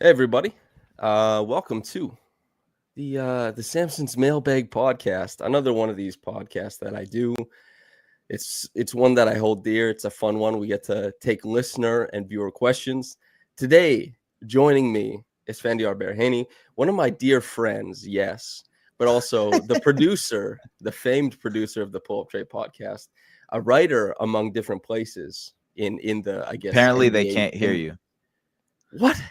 Hey everybody, welcome to the Samson's Mailbag podcast. Another one of these podcasts that I do. It's one that I hold dear. It's a fun one. We get to take listener and viewer questions. Today, joining me is Esfandiar Baraheni, one of my dear friends, yes, but also the producer, the famed producer of the Pull Up Trade podcast, a writer among different places in the Apparently, they NBA. can't hear you. What?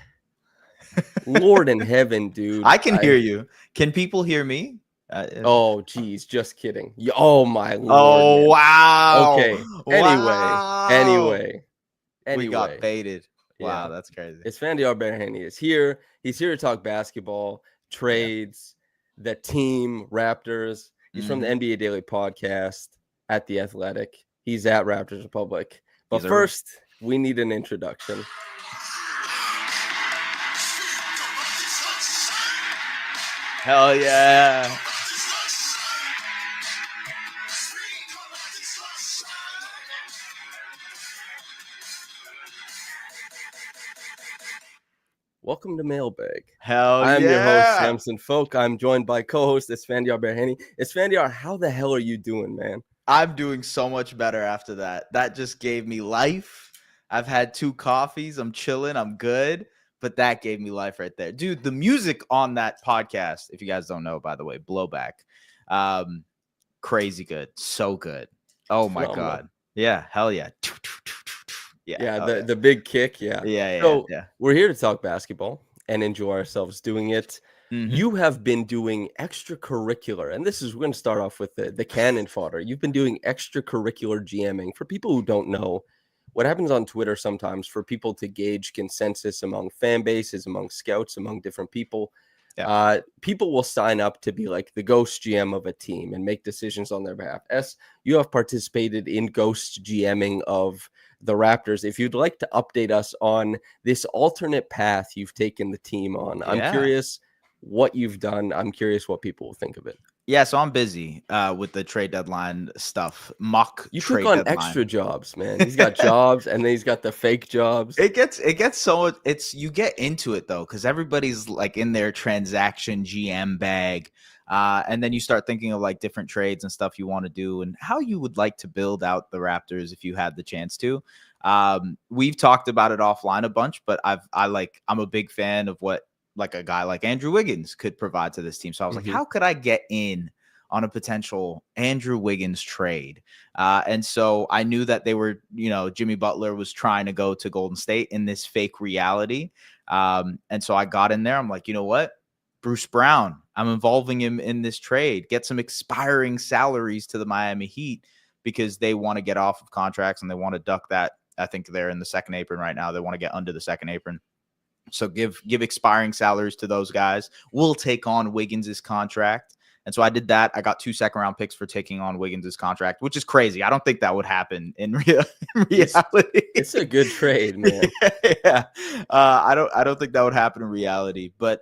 Lord in heaven, dude. I can hear you. Can people hear me? Oh, geez, just kidding. Oh, my Lord. Oh, Man. wow. Okay. Wow. Anyway. We got baited. Wow, Yeah. that's crazy. Esfandiar Baraheni is here. He's here to talk basketball, trades, the team, Raptors. He's from the NBA Daily Podcast at The Athletic. He's at Raptors Republic. But first, we need an introduction. Hell yeah. Welcome to Mailbag. Hell I'm your host, yeah. Samson Folk. I'm joined by co-host Esfandiar Baraheni. Esfandiar, how the hell are you doing, man? I'm doing so much better after that. That just gave me life. I've had 2 coffees. I'm chilling. I'm good. But that gave me life right there. Dude, the music on that podcast, if you guys don't know, by the way, Blowback. Crazy good. So good. Oh, my God. Yeah. Hell yeah. Yeah, the big kick. Yeah. So we're here to talk basketball and enjoy ourselves doing it. Mm-hmm. You have been doing extracurricular, and we're going to start off with the cannon fodder. You've been doing extracurricular GMing. For people who don't know, what happens on Twitter sometimes for people to gauge consensus among fan bases, among scouts, among different people, people will sign up to be like the ghost GM of a team and make decisions on their behalf. You have participated in ghost GMing of the Raptors. If you'd like to update us on this alternate path you've taken the team on, I'm curious what you've done. I'm curious what people will think of it. Yeah, so I'm busy with the trade deadline stuff. You took on extra jobs, man. He's got jobs, and then he's got the fake jobs. It gets so you get into it though, because everybody's like in their transaction GM bag, and then you start thinking of like different trades and stuff you want to do and how you would like to build out the Raptors if you had the chance to. We've talked about it offline a bunch, but I'm a big fan of what like a guy like Andrew Wiggins could provide to this team. So I was like, how could I get in on a potential Andrew Wiggins trade? And so I knew that they were, Jimmy Butler was trying to go to Golden State in this fake reality. And so I got in there. I'm like, you know what? Bruce Brown, I'm involving him in this trade. Get some expiring salaries to the Miami Heat because they want to get off of contracts and they want to duck that. I think they're in the second apron right now. They want to get under the second apron. So give expiring salaries to those guys. We'll take on Wiggins' contract. And so I did that. I got 2 second-round picks for taking on Wiggins' contract, which is crazy. I don't think that would happen in reality. It's a good trade, man. Yeah. I don't think that would happen in reality. But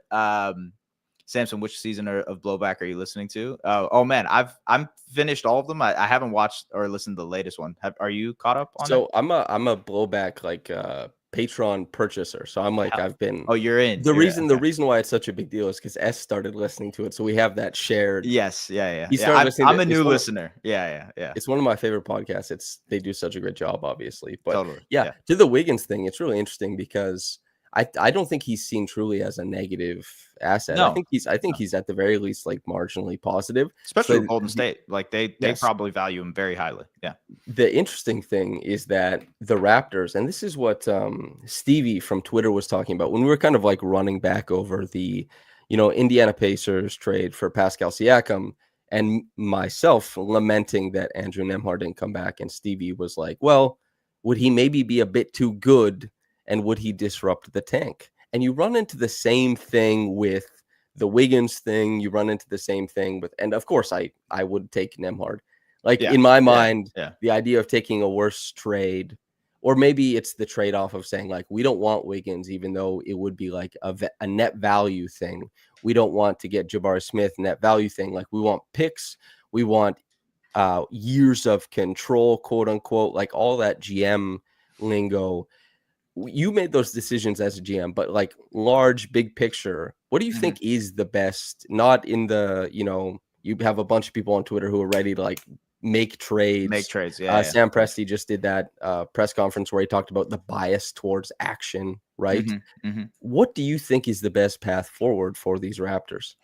Samson, which season of Blowback are you listening to? Oh man, I'm finished all of them. I haven't watched or listened to the latest one. Are you caught up on it? So I'm a Blowback Patreon purchaser. So I'm like, I've been. Oh, you're in. The reason why it's such a big deal is because S started listening to it, so we have that shared. Yes, yeah. I'm a new listener. Yeah. It's one of my favorite podcasts. They do such a great job, obviously. But totally. Yeah, to the Wiggins thing, it's really interesting because I don't think he's seen truly as a negative asset. No. I think he's at the very least like marginally positive, especially with Golden State. Like they probably value him very highly. Yeah. The interesting thing is that the Raptors, and this is what Stevie from Twitter was talking about when we were kind of like running back over the, Indiana Pacers trade for Pascal Siakam, and myself lamenting that Andrew Nembhard didn't come back, and Stevie was like, well, would he maybe be a bit too good? And would he disrupt the tank? And you run into the same thing with the Wiggins thing. You run into the same thing with, and of course, I would take Nembhard. Like in my mind, the idea of taking a worse trade, or maybe it's the trade-off of saying like, we don't want Wiggins, even though it would be like a net value thing. We don't want to get Jabari Smith net value thing. Like we want picks. We want years of control, quote unquote, like all that GM lingo. you made those decisions as a GM, but like large, big picture, what do you Mhm. think is the best? Not in the, you have a bunch of people on Twitter who are ready to like make Make trades. trades. Yeah. Sam Presti just did that press conference where he talked about the bias towards action, right? Hmm. Hmm. What do you think is the best path forward for these Raptors?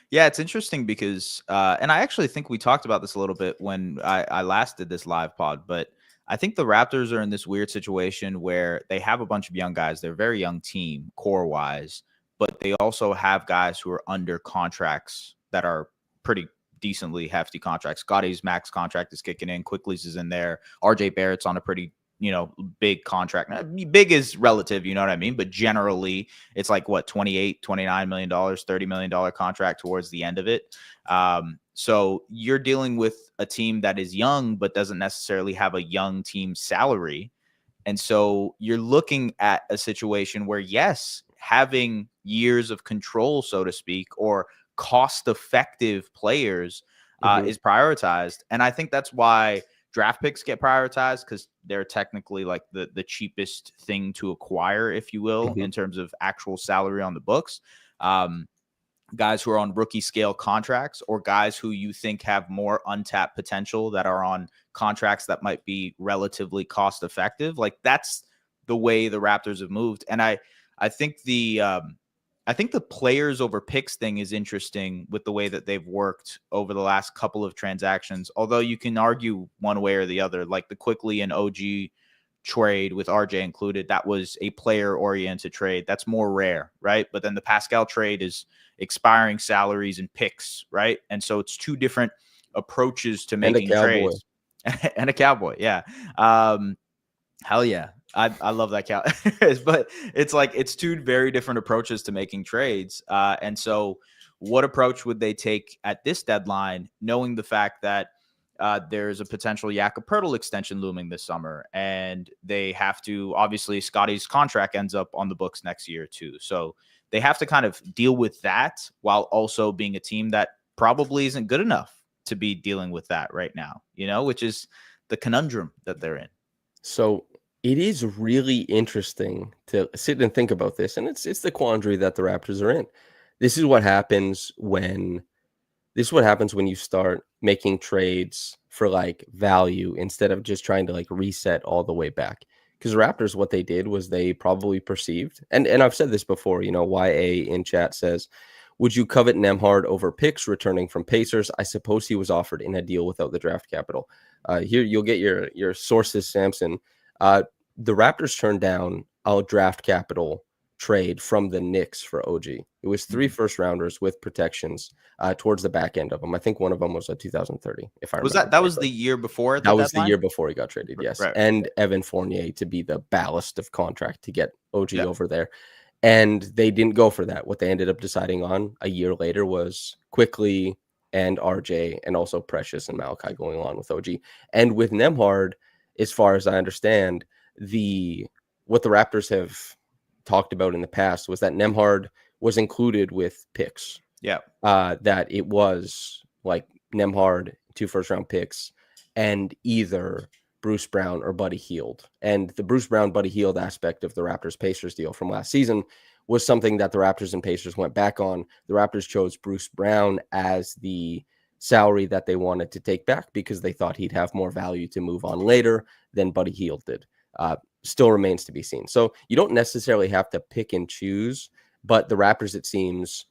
Yeah, it's interesting because, and I actually think we talked about this a little bit when I last did this live pod, but I think the Raptors are in this weird situation where they have a bunch of young guys. They're a very young team core wise, but they also have guys who are under contracts that are pretty decently hefty contracts. Scottie's max contract is kicking in. Quickly's is in there. RJ Barrett's on a pretty, big contract. Now, big is relative, you know what I mean? But generally, it's like what, 28, $29 million, $30 million contract towards the end of it. So you're dealing with a team that is young, but doesn't necessarily have a young team salary. And so you're looking at a situation where, yes, having years of control, so to speak, or cost effective players Mhm, is prioritized. And I think that's why draft picks get prioritized, because they're technically like the cheapest thing to acquire, if you will, mhm. in terms of actual salary on the books. Um, Guys who are on rookie scale contracts, or guys who you think have more untapped potential that are on contracts that might be relatively cost effective. Like, that's the way the Raptors have moved. And I think I think the players over picks thing is interesting with the way that they've worked over the last couple of transactions. Although you can argue one way or the other, like the Quickley and OG trade with RJ included, that was a player oriented trade. That's more rare, right? But then the Pascal trade is expiring salaries and picks, right? And so it's two different approaches to And a making Cowboy. trades. And a Cowboy, yeah. Hell yeah. I love that cow. But it's like, it's two very different approaches to making trades. And so what approach would they take at this deadline, knowing the fact that there's a potential Jakob Poeltl extension looming this summer, and they have to, obviously Scottie's contract ends up on the books next year too. So they have to kind of deal with that while also being a team that probably isn't good enough to be dealing with that right now, which is the conundrum that they're in. So it is really interesting to sit and think about this, and it's the quandary that the Raptors are in. This is what happens when you start making trades for like value instead of just trying to like reset all the way back. Because the Raptors, what they did was they probably perceived, and I've said this before, YA in chat says, would you covet Nemhard over picks returning from Pacers? I suppose he was offered in a deal without the draft capital. Here you'll get your sources, Samson. The Raptors turned down a draft capital trade from the Knicks for OG. It was 3 Mhm. first rounders with protections towards the back end of them. I think one of them was a 2030, if I Was remember that was correctly. the year before at the That was the deadline? year before he got traded, yes. Right. And Evan Fournier to be the ballast of contract to get OG Yeah. over there. And they didn't go for that. What they ended up deciding on a year later was Quickley and RJ, and also Precious and Malachi going along with OG. And with Nemhard, as far as I understand, what the Raptors have talked about in the past was that Nemhard was included with picks. Yeah. That it was like Nemhard, 2 first-round picks, and either Bruce Brown or Buddy Hield. And the Bruce Brown, Buddy Hield aspect of the Raptors-Pacers deal from last season was something that the Raptors and Pacers went back on. The Raptors chose Bruce Brown as the salary that they wanted to take back because they thought he'd have more value to move on later than Buddy Hield did. Still remains to be seen. So you don't necessarily have to pick and choose, but the Raptors, it seems,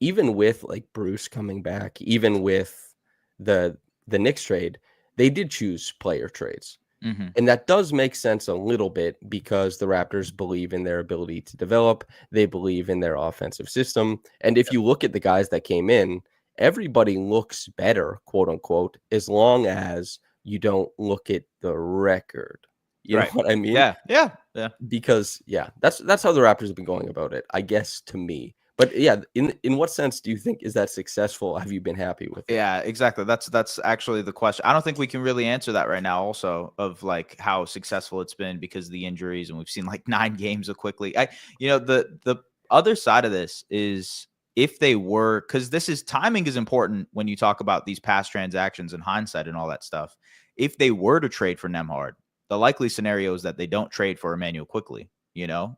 even with like Bruce coming back, even with the Knicks trade, they did choose player trades. Mm-hmm. And that does make sense a little bit because the Raptors believe in their ability to develop. They believe in their offensive system. And if you look at the guys that came in, everybody looks better, quote unquote, as long as you don't look at the record. You know Right. what I mean? Yeah. Yeah. Yeah. Because that's how the Raptors have been going about it, I guess, to me. But yeah, in what sense do you think is that successful? Have you been happy with it? Yeah, exactly. That's actually the question. I don't think we can really answer that right now also, of like how successful it's been because of the injuries, and we've seen like 9 games of Quickly. The other side of this is, if they were, because this is, timing is important when you talk about these past transactions and hindsight and all that stuff. If they were to trade for Nemhard, the likely scenario is that they don't trade for Emmanuel Quickly.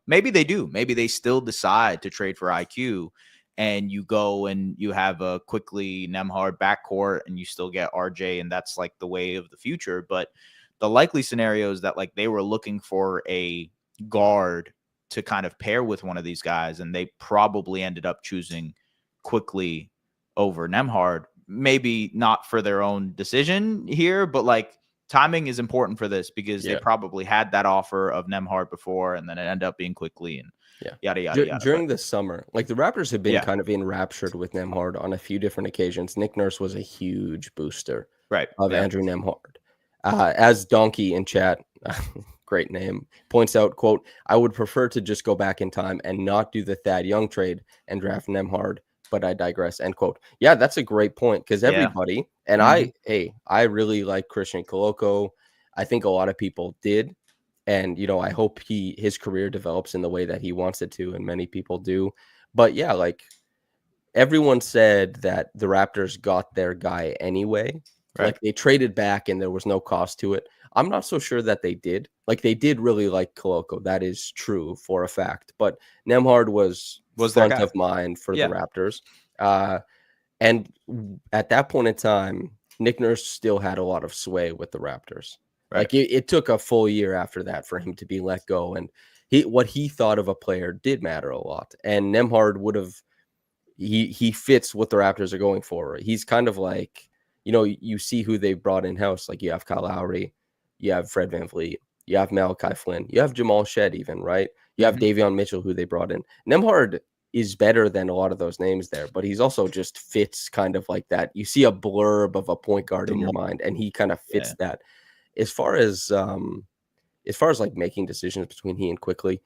Maybe they do. Maybe they still decide to trade for IQ, and you go and you have a Quickley Nembhard backcourt, and you still get RJ, and that's like the way of the future. But the likely scenario is that like they were looking for a guard to kind of pair with one of these guys, and they probably ended up choosing Quickley over Nembhard. Maybe not for their own decision here, but like timing is important for this because they probably had that offer of Nembhard before, and then it ended up being Quickley and yada, yada, yada. During the summer, like the Raptors have been kind of enraptured with Nembhard on a few different occasions. Nick Nurse was a huge booster of Andrew Nembhard. As Donkey in chat, great name, points out, quote, I would prefer to just go back in time and not do the Thad Young trade and draft Nembhard, but I digress, end quote. Yeah, that's a great point because everybody, and I really like Christian Koloko. I think a lot of people did. And, I hope his career develops in the way that he wants it to, and many people do. But yeah, like everyone said that the Raptors got their guy anyway. Right. Like they traded back and there was no cost to it. I'm not so sure that they did. Like they did really like Koloko. That is true for a fact. But Nembhard was front of mind for the Raptors. And at that point in time, Nick Nurse still had a lot of sway with the Raptors. Right. Like it took a full year after that for him to be let go. And what he thought of a player did matter a lot. And Nembhard would have, he fits what the Raptors are going for. He's kind of like, you see who they brought in-house. Like you have Kyle Lowry, you have Fred VanVleet, you have Malachi Flynn, you have Jamal Shed even, right? You have Davion Mitchell, who they brought in. Nembhard is better than a lot of those names there, but he's also just fits kind of like that. You see a blurb of a point guard in your mind, and he kind of fits that. As far as like making decisions between he and Quickley,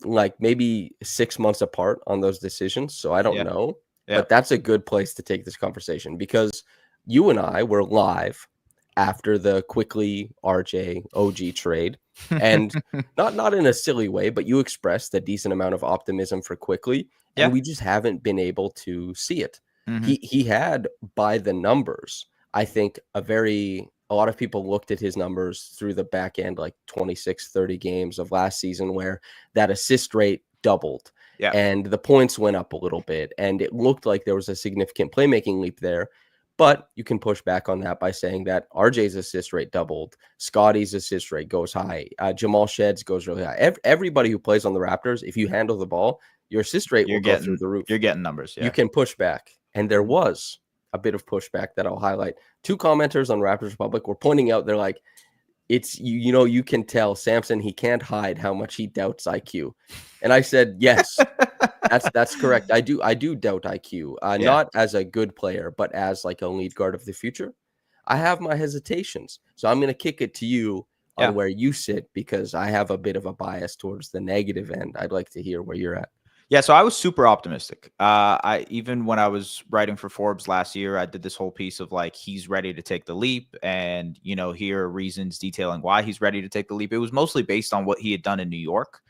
like maybe 6 months apart on those decisions. So I don't know, but that's a good place to take this conversation because you and I were live after the Quickley RJ OG trade, and not in a silly way, but you expressed a decent amount of optimism for Quickley, and we just haven't been able to see it. He had, by the numbers, I think a lot of people looked at his numbers through the back end, like 26, 30 games of last season where that assist rate doubled and the points went up a little bit. And it looked like there was a significant playmaking leap there. But you can push back on that by saying that RJ's assist rate doubled. Scottie's assist rate goes high. Jamal Shed's goes really high. Everybody who plays on the Raptors, if you handle the ball, your assist rate will go through the roof. You're getting numbers. Yeah. You can push back. And there was a bit of pushback that I'll highlight. Two commenters on Raptors Republic were pointing out, they're like, it's, you can tell Samson, he can't hide how much he doubts IQ. And I said, yes, that's correct. I do doubt IQ, not as a good player, but as like a lead guard of the future. I have my hesitations. So I'm going to kick it to you on where you sit, because I have a bit of a bias towards the negative end. I'd like to hear where you're at. Yeah, so I was super optimistic. Even when I was writing for Forbes last year, I did this whole piece of like, he's ready to take the leap, and here are reasons detailing why he's ready to take the leap. It was mostly based on what he had done in New York,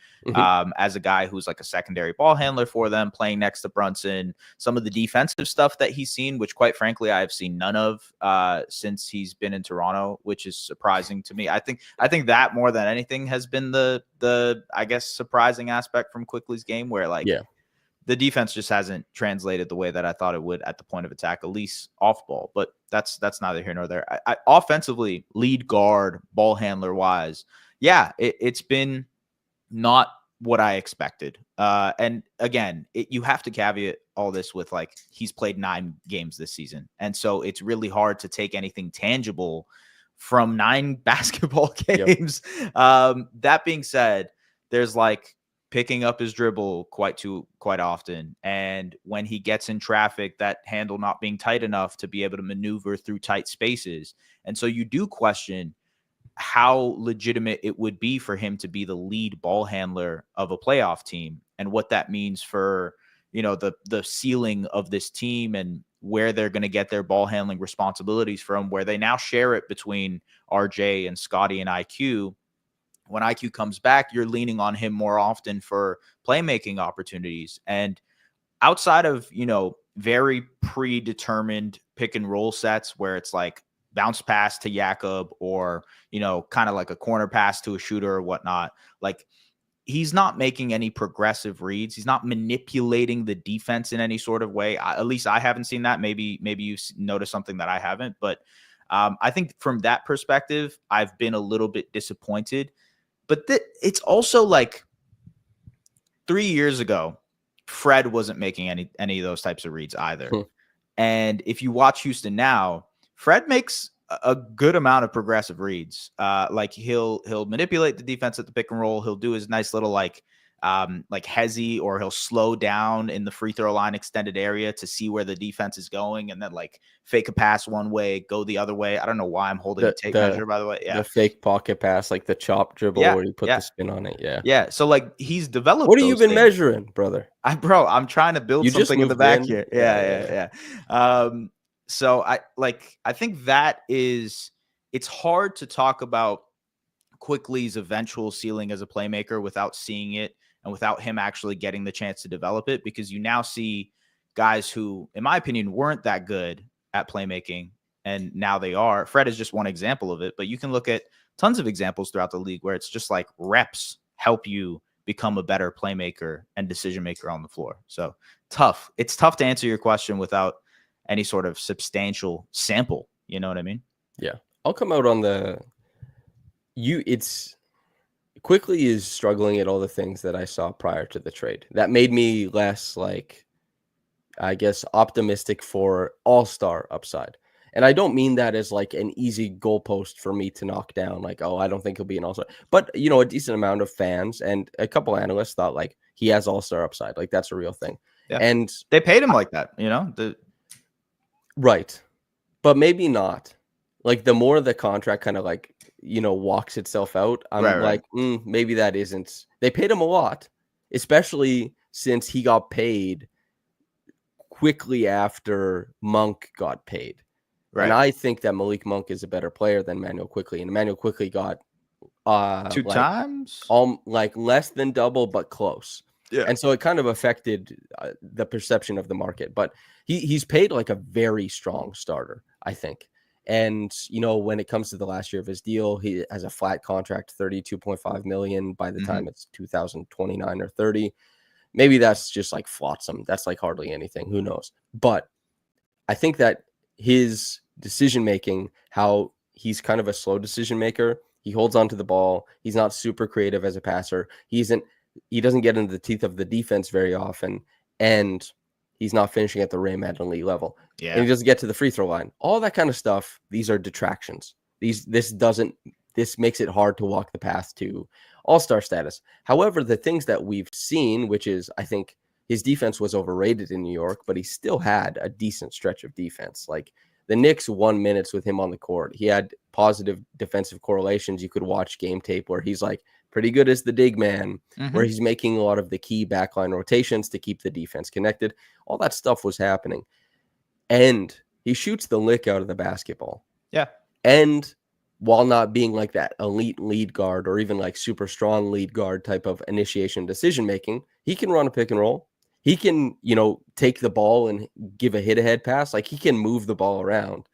as a guy who's like a secondary ball handler for them, playing next to Brunson. Some of the defensive stuff that he's seen, which quite frankly I have seen none of since he's been in Toronto, which is surprising to me. I think that more than anything has been the I guess surprising aspect from Quickley's game, where like the defense just hasn't translated the way that I thought it would at the point of attack, at least off ball. But that's neither here nor there. I offensively, lead guard, ball handler wise, it's been not what I expected. And again, you have to caveat all this with like, he's played 9 games this season. And so it's really hard to take anything tangible from 9 basketball games. That being said, there's like picking up his dribble quite often. And when he gets in traffic, that handle not being tight enough to be able to maneuver through tight spaces. And so you do question how legitimate it would be for him to be the lead ball handler of a playoff team, and what that means for, the ceiling of this team and where they're going to get their ball handling responsibilities from, where they now share it between RJ and Scottie and IQ. When IQ comes back, you're leaning on him more often for playmaking opportunities. And outside of, very predetermined pick and roll sets where it's like bounce pass to Jakob, or, kind of like a corner pass to a shooter or whatnot, like he's not making any progressive reads. He's not manipulating the defense in any sort of way. At least I haven't seen that. Maybe you've noticed something that I haven't. But I think from that perspective, I've been a little bit disappointed. But it's also like 3 years ago, Fred wasn't making any of those types of reads either. And if you watch Houston now, Fred makes a good amount of progressive reads. Like he'll manipulate the defense at the pick and roll. He'll do his nice little like hezzy, or he'll slow down in the free throw line extended area to see where the defense is going, and then like fake a pass one way, go the other way. I don't know why I'm holding a tape measure, by the way. Yeah, the fake pocket pass, like the chop dribble where you put the spin on it. Yeah. So like he's developed. What have you been measuring, brother? I'm trying to build something in the back here. Yeah. So I think that it's hard to talk about Quickley's eventual ceiling as a playmaker without seeing it and without him actually getting the chance to develop it, because you now see guys who, in my opinion, weren't that good at playmaking, and now they are. Fred is just one example of it, but you can look at tons of examples throughout the league where it's just like reps help you become a better playmaker and decision maker on the floor. So tough. It's tough to answer your question without any sort of substantial sample. You know what I mean? Yeah. I'll come out on it's Quickley is struggling at all the things that I saw prior to the trade. That made me less, like, I guess, optimistic for all-star upside. And I don't mean that as like an easy goalpost for me to knock down. Like, oh, I don't think he'll be an all-star. But, a decent amount of fans and a couple analysts thought like he has all-star upside. Like that's a real thing. Yeah. And they paid him like that, Right. But maybe not. Like the more the contract kind of like, walks itself out, I'm like, maybe that isn't. They paid him a lot, especially since he got paid quickly after Monk got paid. Right. And I think that Malik Monk is a better player than Immanuel Quickley. And Immanuel Quickley got two times, like less than double, but close. Yeah. And so it kind of affected the perception of the market. But he's paid like a very strong starter, I think. And, when it comes to the last year of his deal, he has a flat contract, $32.5 million by the time it's 2029 or 30. Maybe that's just like flotsam. That's like hardly anything. Who knows? But I think that his decision-making, how he's kind of a slow decision maker. He holds on to the ball. He's not super creative as a passer. He doesn't get into the teeth of the defense very often. And he's not finishing at the rim at an elite level. Yeah. And he doesn't get to the free throw line. All that kind of stuff. These are detractions. This makes it hard to walk the path to all-star status. However, the things that we've seen, which is, I think his defense was overrated in New York, but he still had a decent stretch of defense. Like the Knicks won minutes with him on the court. He had positive defensive correlations. You could watch game tape where he's like pretty good as the dig man, where he's making a lot of the key backline rotations to keep the defense connected. All that stuff was happening. And he shoots the lick out of the basketball. Yeah. And while not being like that elite lead guard or even like super strong lead guard type of initiation decision-making, he can run a pick and roll. He can, take the ball and give a hit-ahead pass. Like he can move the ball around.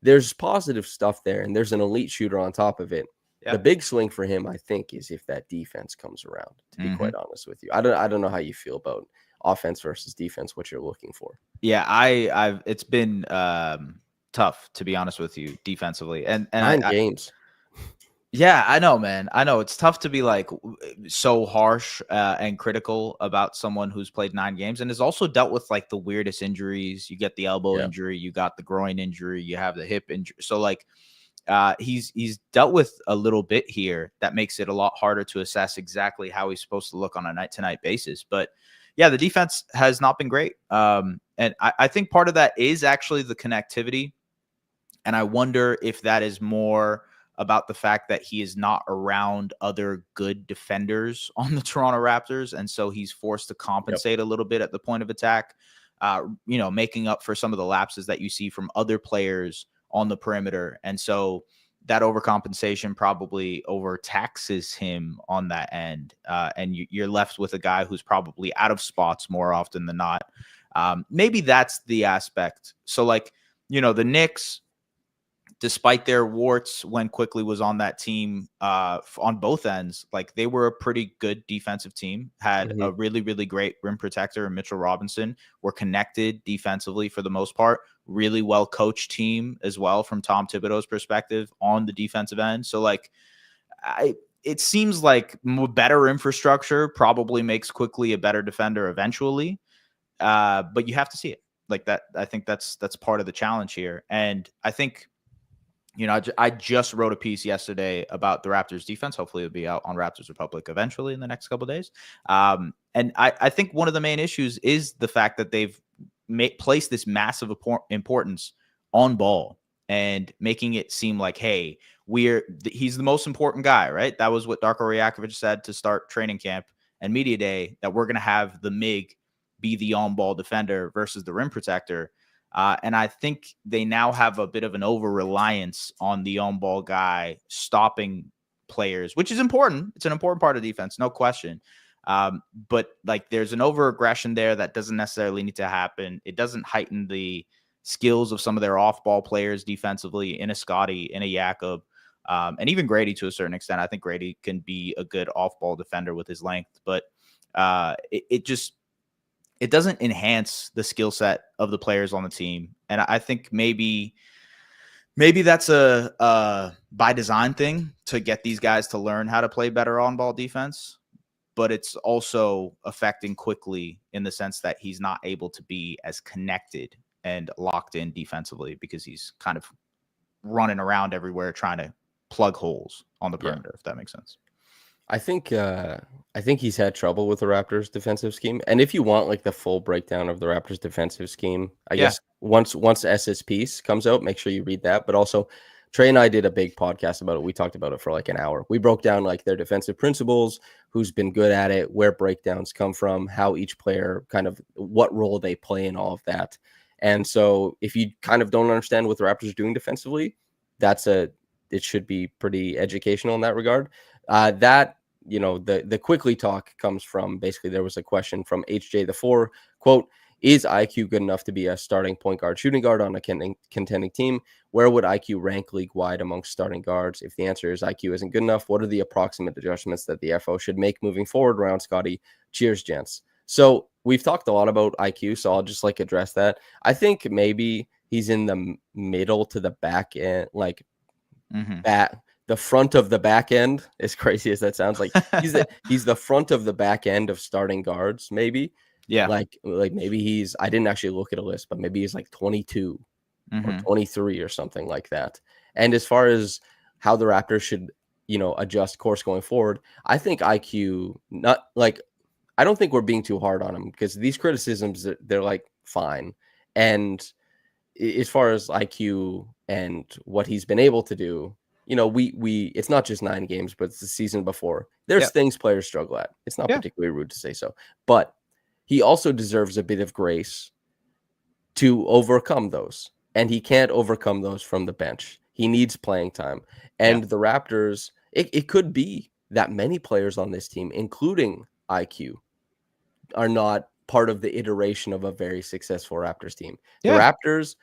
There's positive stuff there, and there's an elite shooter on top of it. Yep. The big swing for him, I think, is if that defense comes around, to be quite honest with you. I don't know how you feel about offense versus defense, what you're looking for. Yeah, it's been tough, to be honest with you, defensively. And 9 games. Yeah, I know, man. I know it's tough to be like so harsh and critical about someone who's played 9 games and has also dealt with like the weirdest injuries. You get the elbow injury, you got the groin injury, you have the hip injury. So like he's dealt with a little bit here that makes it a lot harder to assess exactly how he's supposed to look on a night-to-night basis. But yeah, the defense has not been great. And I think part of that is actually the connectivity. And I wonder if that is more about the fact that he is not around other good defenders on the Toronto Raptors. And so he's forced to compensate a little bit at the point of attack, making up for some of the lapses that you see from other players on the perimeter. And so that overcompensation probably overtaxes him on that end. And you're left with a guy who's probably out of spots more often than not. Maybe that's the aspect. So like, the Knicks, despite their warts when Quickley was on that team, on both ends, like they were a pretty good defensive team, had a really, really great rim protector and Mitchell Robinson, were connected defensively for the most part, really well coached team as well from Tom Thibodeau's perspective on the defensive end. So like it seems like better infrastructure probably makes Quickley a better defender eventually. But you have to see it like that. I think that's part of the challenge here. And I think, you know, I just wrote a piece yesterday about the Raptors defense. Hopefully it'll be out on Raptors Republic eventually in the next couple of days. And I think one of the main issues is the fact that they've placed this massive importance on ball and making it seem like, hey, he's the most important guy, right? That was what Darko Rajakovic said to start training camp and media day, that we're going to have the MIG be the on-ball defender versus the rim protector. And I think they now have a bit of an over-reliance on the on-ball guy stopping players, which is important. It's an important part of defense, no question. But like there's an over-aggression there that doesn't necessarily need to happen. It doesn't heighten the skills of some of their off-ball players defensively in a Scottie, in a Jakob, and even Gradey to a certain extent. I think Gradey can be a good off-ball defender with his length, but it doesn't enhance the skill set of the players on the team. And I think maybe that's a by design thing to get these guys to learn how to play better on-ball defense. But it's also affecting Quickley in the sense that he's not able to be as connected and locked in defensively because he's kind of running around everywhere trying to plug holes on the perimeter, if that makes sense. I think he's had trouble with the Raptors defensive scheme. And if you want like the full breakdown of the Raptors defensive scheme, I guess once SSPs comes out, make sure you read that. But also Trey and I did a big podcast about it. We talked about it for like an hour. We broke down like their defensive principles, who's been good at it, where breakdowns come from, how each player kind of what role they play in all of that. And so if you kind of don't understand what the Raptors are doing defensively, it should be pretty educational in that regard. You know, the Quickley talk comes from basically there was a question from HJ the 4, quote, is IQ good enough to be a starting point guard, shooting guard on a contending team? Where would IQ rank league wide amongst starting guards? If the answer is IQ isn't good enough, what are the approximate adjustments that the FO should make moving forward around Scottie? Cheers, gents. So we've talked a lot about IQ, so I'll just like address that. I think maybe he's in the middle to the back end, like the front of the back end, as crazy as that sounds. Like he's the front of the back end of starting guards, maybe. Yeah. Like maybe I didn't actually look at a list, but maybe he's like 22 or 23 or something like that. And as far as how the Raptors should, you know, adjust course going forward, I think IQ, not like, I don't think we're being too hard on him because these criticisms, they're like fine. And as far as IQ and what he's been able to do, you know, it's not just 9 games, but it's the season before. There's things players struggle at. It's not particularly rude to say so, but he also deserves a bit of grace to overcome those. And he can't overcome those from the bench. He needs playing time. And the Raptors, it could be that many players on this team, including IQ, are not part of the iteration of a very successful Raptors team. The Raptors,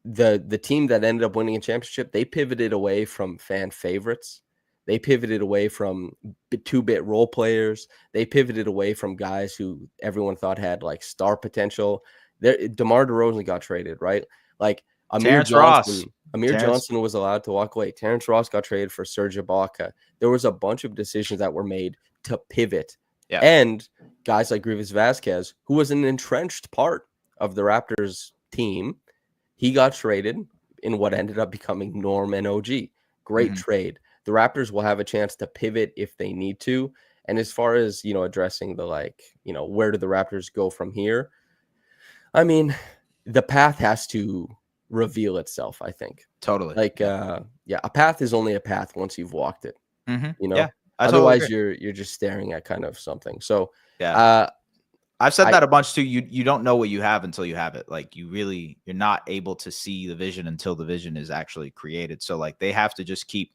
the team that ended up winning a championship, they pivoted away from fan favorites. They pivoted away from 2-bit role players. They pivoted away from guys who everyone thought had like star potential. DeMar DeRozan got traded, right? Like Amir Johnson was allowed to walk away. Terrence Ross got traded for Serge Ibaka. There was a bunch of decisions that were made to pivot. Yeah. And guys like Grievous Vasquez, who was an entrenched part of the Raptors team, he got traded in what ended up becoming Norm and OG. Great trade. The Raptors will have a chance to pivot if they need to. And as far as, you know, addressing the, like, you know, where do the Raptors go from here? I mean, the path has to reveal itself, I think. Totally. Like, a path is only a path once you've walked it, you know? Yeah, otherwise totally you're just staring at kind of something. So, I've said that a bunch too. You don't know what you have until you have it. Like you're not able to see the vision until the vision is actually created. So like they have to just keep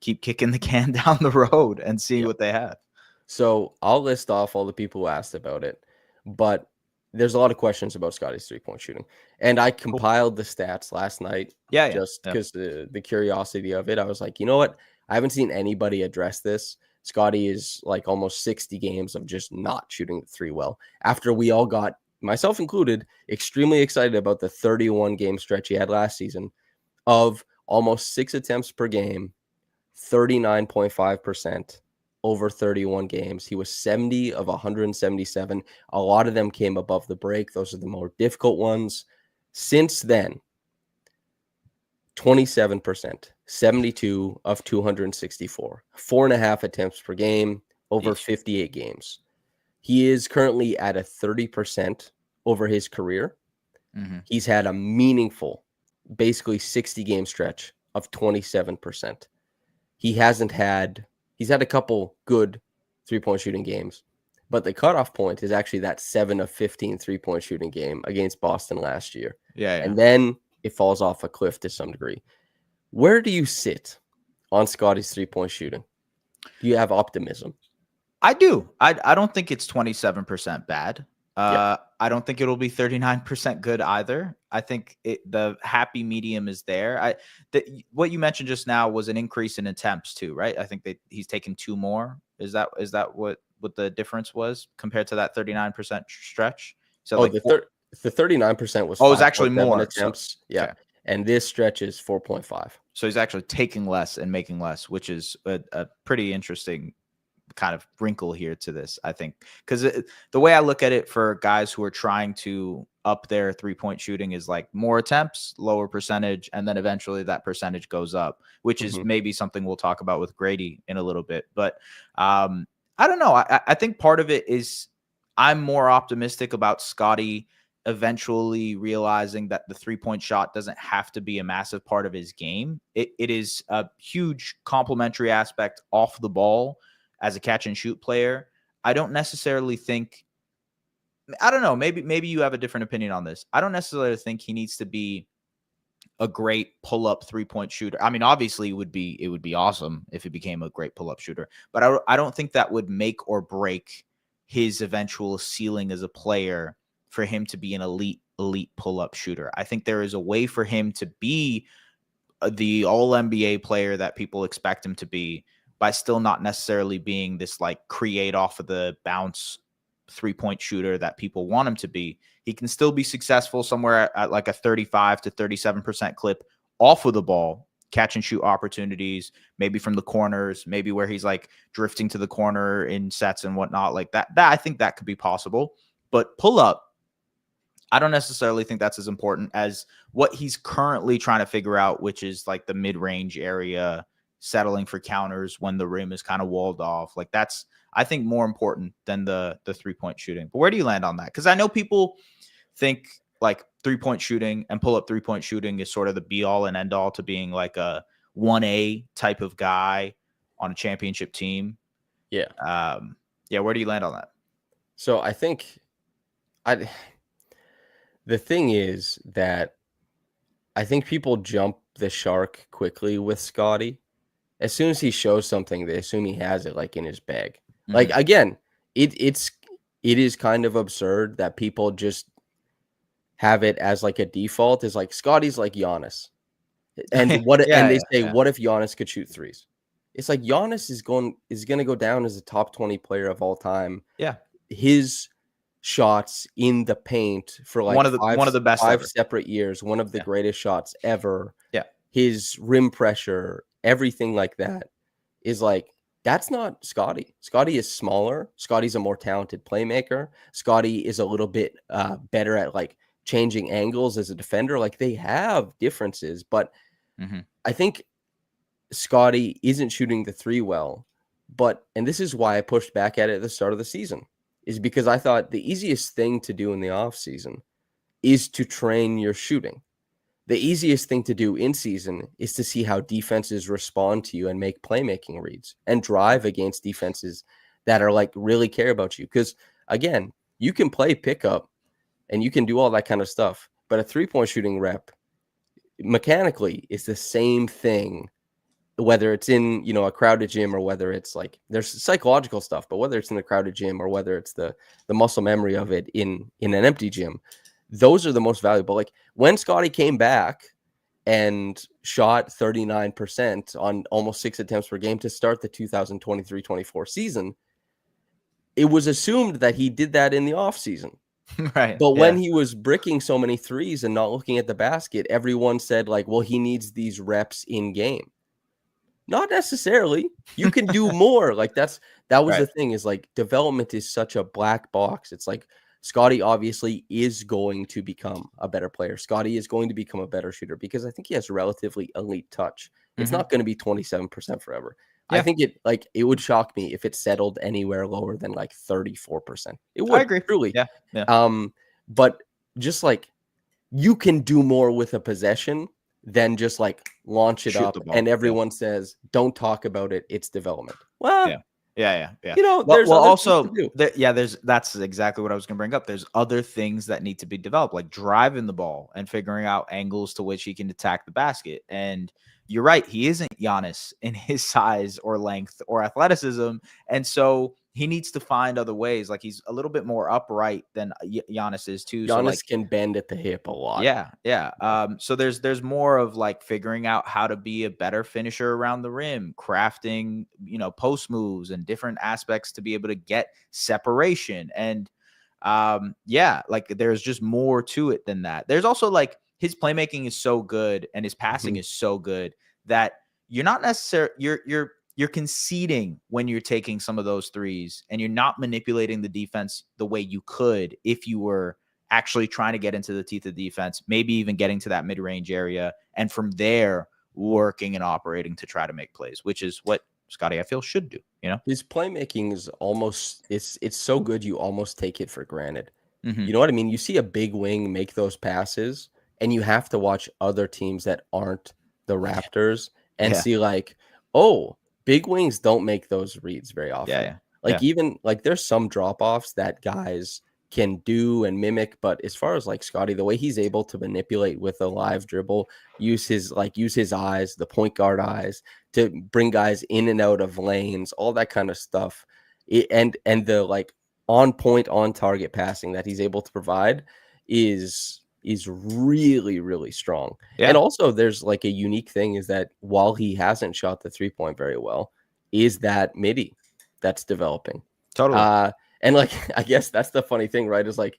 kicking the can down the road and see what they have. So I'll list off all the people who asked about it, but there's a lot of questions about Scottie's 3-point shooting. And I Cool. compiled the stats last night Yeah. just because the curiosity of it. I was like, you know what? I haven't seen anybody address this. Scottie is like almost 60 games of just not shooting the three well. After we all got, myself included, extremely excited about the 31 game stretch he had last season of almost 6 attempts per game, 39.5% over 31 games. He was 70 of 177. A lot of them came above the break. Those are the more difficult ones. Since then, 27%, 72 of 264, 4.5 attempts per game over 58 games. He is currently at a 30% over his career. He's had a meaningful, basically 60 game stretch of 27%. He's had a couple good 3-point shooting games, but the cutoff point is actually that 7 of 15 3-point shooting game against Boston last year. And then it falls off a cliff to some degree. Where do you sit on Scottie's 3-point shooting? Do you have optimism? I do. I don't think it's 27% bad. I don't think it'll be 39% good either. I think the happy medium is there. What you mentioned just now was an increase in attempts too, right? I think that he's taken 2 more. Is that what the difference was compared to that 39% stretch? So the 39% was it was actually more attempts. So, okay. And this stretch is 4.5. So he's actually taking less and making less, which is a pretty interesting kind of wrinkle here to this, I think, because the way I look at it for guys who are trying to up their 3-point shooting is like more attempts, lower percentage, and then eventually that percentage goes up, which is maybe something we'll talk about with Gradey in a little bit. But I don't know. I think part of it is I'm more optimistic about Scottie eventually realizing that the 3-point shot doesn't have to be a massive part of his game. It is a huge complementary aspect off the ball as a catch and shoot player. I don't necessarily think, I don't know, maybe you have a different opinion on this. I don't necessarily think he needs to be a great pull-up 3-point shooter. I mean, obviously it would be awesome if he became a great pull-up shooter, but I don't think that would make or break his eventual ceiling as a player for him to be an elite pull-up shooter. I think there is a way for him to be the all-NBA player that people expect him to be, by still not necessarily being this like create off of the bounce 3-point shooter that people want him to be. He can still be successful somewhere at like a 35 to 37% clip off of the ball, catch and shoot opportunities, maybe from the corners, maybe where he's like drifting to the corner in sets and whatnot like that. I think that could be possible. But pull up, I don't necessarily think that's as important as what he's currently trying to figure out, which is like the mid-range area, settling for counters when the rim is kind of walled off. Like that's, I think, more important than the 3-point shooting. But where do you land on that? Because I know people think like 3-point shooting and pull up 3-point shooting is sort of the be all and end all to being like a 1A type of guy on a championship team. Yeah. Where do you land on that? So I think the thing is that I think people jump the shark quickly with Scottie. As soon as he shows something, they assume he has it like in his bag. Like again, it is kind of absurd that people just have it as like a default is like Scottie's like Giannis. And they say, what if Giannis could shoot threes? It's like Giannis is going to go down as a top 20 player of all time. Yeah. His shots in the paint for like one of the best 5 ever. Separate years, one of the greatest shots ever. Yeah. His rim pressure, everything like that is like, that's not Scottie. Scottie is smaller. Scottie's a more talented playmaker. Scottie is a little bit better at like changing angles as a defender. Like they have differences, but I think Scottie isn't shooting the three well. And this is why I pushed back at it at the start of the season, is because I thought the easiest thing to do in the offseason is to train your shooting. The easiest thing to do in season is to see how defenses respond to you and make playmaking reads and drive against defenses that are like really care about you. Because again, you can play pickup and you can do all that kind of stuff, but a 3-point shooting rep mechanically is the same thing whether it's in, you know, a crowded gym or whether it's like there's psychological stuff, but whether it's in the crowded gym or whether it's the muscle memory of it in an empty gym, those are the most valuable. Like when Scottie came back and shot 39% on almost 6 attempts per game to start the 2023-24 season, it was assumed that he did that in the off season. Right. But when Yeah. he was bricking so many threes and not looking at the basket, everyone said like, well, he needs these reps in game. Not necessarily. You can do more. Like that was the Right. thing, is like development is such a black box. It's like Scottie obviously is going to become a better player. Scottie is going to become a better shooter because I think he has relatively elite touch. It's Mhm. not going to be 27% forever. I Yeah. think it would shock me if it settled anywhere lower than like 34%. It I would agree. truly. Yeah. Yeah. But just like you can do more with a possession than just like launch it Shoot up the ball. and Yeah. everyone says, don't talk about it. It's development. Well, Yeah. Yeah. Yeah. you know, Well, there's other things to also, do. that's exactly what I was going to bring up. There's other things that need to be developed, like driving the ball and figuring out angles to which he can attack the basket. And you're right, he isn't Giannis in his size or length or athleticism, and so he needs to find other ways. Like he's a little bit more upright than Giannis is too. So like Giannis can bend at the hip a lot. yeah. So there's more of like figuring out how to be a better finisher around the rim, crafting, post moves and different aspects to be able to get separation. And yeah, like there's just more to it than that. There's also like his playmaking is so good and his passing Mhm. is so good that you're not necessarily you're conceding when you're taking some of those threes and you're not manipulating the defense the way you could if you were actually trying to get into the teeth of defense, maybe even getting to that mid-range area, and from there working and operating to try to make plays, which is what Scottie, I feel, should do. His playmaking is almost it's so good you almost take it for granted. Mm-hmm. You know what I mean? You see a big wing make those passes, and you have to watch other teams that aren't the Raptors and Yeah. see like, oh, big wings don't make those reads very often. Yeah. Like even like there's some drop-offs that guys can do and mimic, but as far as like Scottie, the way he's able to manipulate with a live dribble, use his eyes, the point guard eyes to bring guys in and out of lanes, all that kind of stuff. And the like on point, on target passing that he's able to provide is really, really strong. Yeah. And also there's like a unique thing is that while he hasn't shot the 3-point very well, is that middy that's developing. Totally. And like I guess that's the funny thing, right? Is like,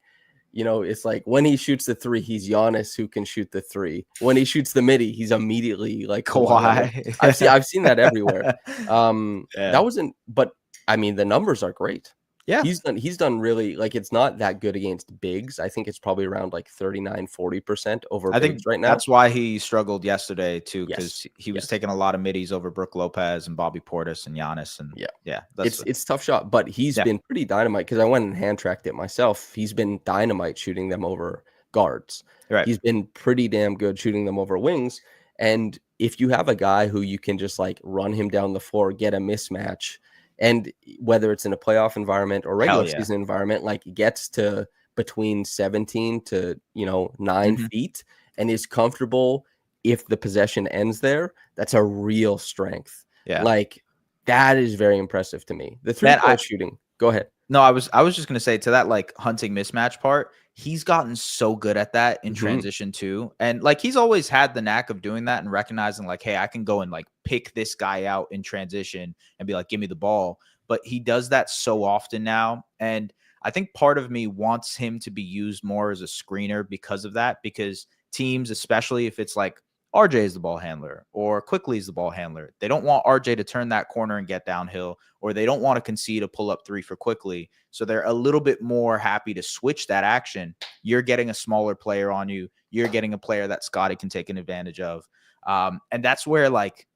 it's like when he shoots the 3, he's Giannis who can shoot the 3. When he shoots the middy, he's immediately like Kawhi Leonard. Kawhi. I've seen that everywhere. Yeah. That wasn't, but I mean the numbers are great. Yeah. He's done really, like, it's not that good against bigs. I think it's probably around like 39-40% over I bigs think right now. that's why he struggled yesterday too, because Yes. he was Yes. taking a lot of middies over Brook Lopez and Bobby Portis and Giannis, and Yeah. that's It's tough shot, but he's been pretty dynamite because I went and hand tracked it myself. He's been dynamite shooting them over guards. right. He's been pretty damn good shooting them over wings. And if you have a guy who you can just like run him down the floor, get a mismatch, and whether it's in a playoff environment or regular Hell yeah. season environment, like gets to between 17 to 9 Mhm. feet and is comfortable if the possession ends there, that's a real strength. Yeah. Like that is very impressive to me. The Man, three-point shooting. Go ahead. No, I was just gonna say to that like hunting mismatch part, he's gotten so good at that in Mhm. transition too. And like he's always had the knack of doing that and recognizing like, hey, I can go and like pick this guy out in transition and be like, give me the ball. But he does that so often now. And I think part of me wants him to be used more as a screener because of that, because teams, especially if it's like RJ is the ball handler or Quickley is the ball handler, they don't want RJ to turn that corner and get downhill, or they don't want to concede a pull-up 3 for Quickley. So they're a little bit more happy to switch that action. You're getting a smaller player on you. You're getting a player that Scottie can take an advantage of. And that's where like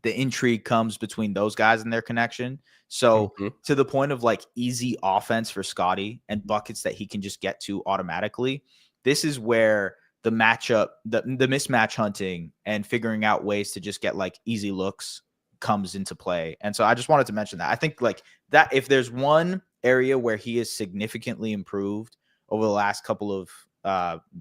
the intrigue comes between those guys and their connection. So Mhm. to the point of like easy offense for Scottie and buckets that he can just get to automatically, this is where the matchup, the mismatch hunting and figuring out ways to just get like easy looks comes into play. And so I just wanted to mention that. I think like that if there's one area where he is significantly improved over the last couple of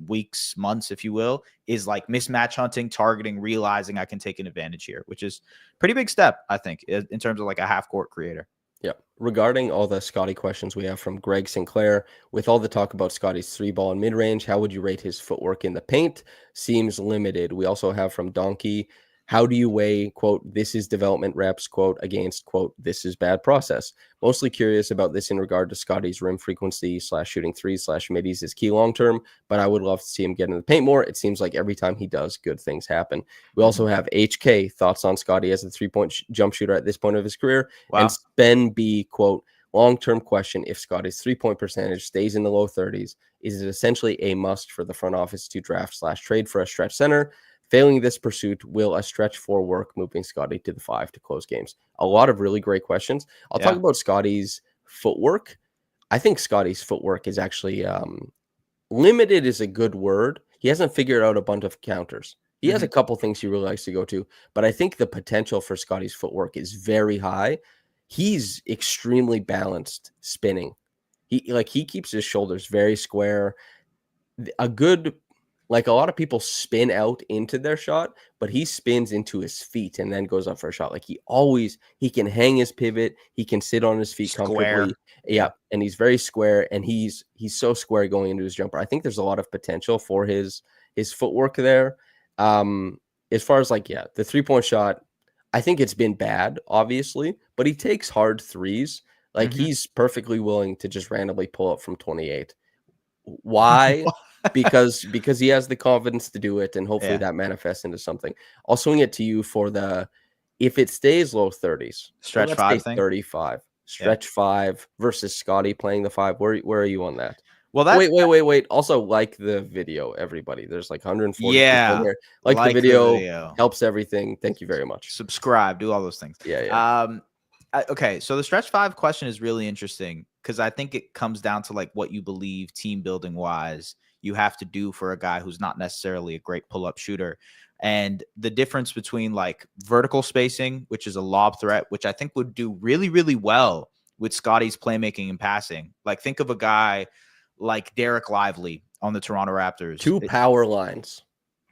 weeks, months, if you will, is like mismatch hunting, targeting, realizing I can take an advantage here, which is pretty big step, I think, in terms of like a half court creator. Yeah. Regarding all the Scottie questions we have from Greg Sinclair, with all the talk about Scottie's 3-ball and mid-range, how would you rate his footwork in the paint? Seems limited. We also have from Donkey, how do you weigh, quote, this is development reps, quote, against, quote, this is bad process? Mostly curious about this in regard to Scottie's rim frequency / shooting threes / middies is key long-term, but I would love to see him get in the paint more. It seems like every time he does, good things happen. We also have HK, thoughts on Scottie as a three-point jump shooter at this point of his career. Wow. And Spen B, quote, long-term question, if Scottie's three-point percentage stays in the low 30s, is it essentially a must for the front office to draft / trade for a stretch center? Failing this pursuit, will a stretch 4 work, moving Scottie to the 5 to close games? A lot of really great questions. I'll talk about Scottie's footwork. I think Scottie's footwork is actually limited is a good word. He hasn't figured out a bunch of counters. He has a couple things he really likes to go to, but I think the potential for Scottie's footwork is very high. He's extremely balanced spinning. He keeps his shoulders very square. Like a lot of people spin out into their shot, but he spins into his feet and then goes up for a shot. Like he can hang his pivot. He can sit on his feet comfortably. Yeah. And he's very square, and he's so square going into his jumper. I think there's a lot of potential for his footwork there. As far as the 3-point shot, I think it's been bad, obviously, but he takes hard threes. Like he's perfectly willing to just randomly pull up from 28. Why? because he has the confidence to do it, and hopefully that manifests into something. I'll swing it to you for if it stays low 30s, stretch 5 thing, 35, stretch 5 versus Scottie playing the 5. Where are you on that? Well, wait. Also, like the video, everybody. There's like 140 people here. Like the video helps everything. Thank you very much. Subscribe, do all those things. Yeah. Okay, so the stretch 5 question is really interesting because I think it comes down to like what you believe team building wise you have to do for a guy who's not necessarily a great pull-up shooter. And the difference between like vertical spacing, which is a lob threat, which I think would do really, really well with Scottie's playmaking and passing. Like think of a guy like Derek Lively on the Toronto Raptors. 2 power lines.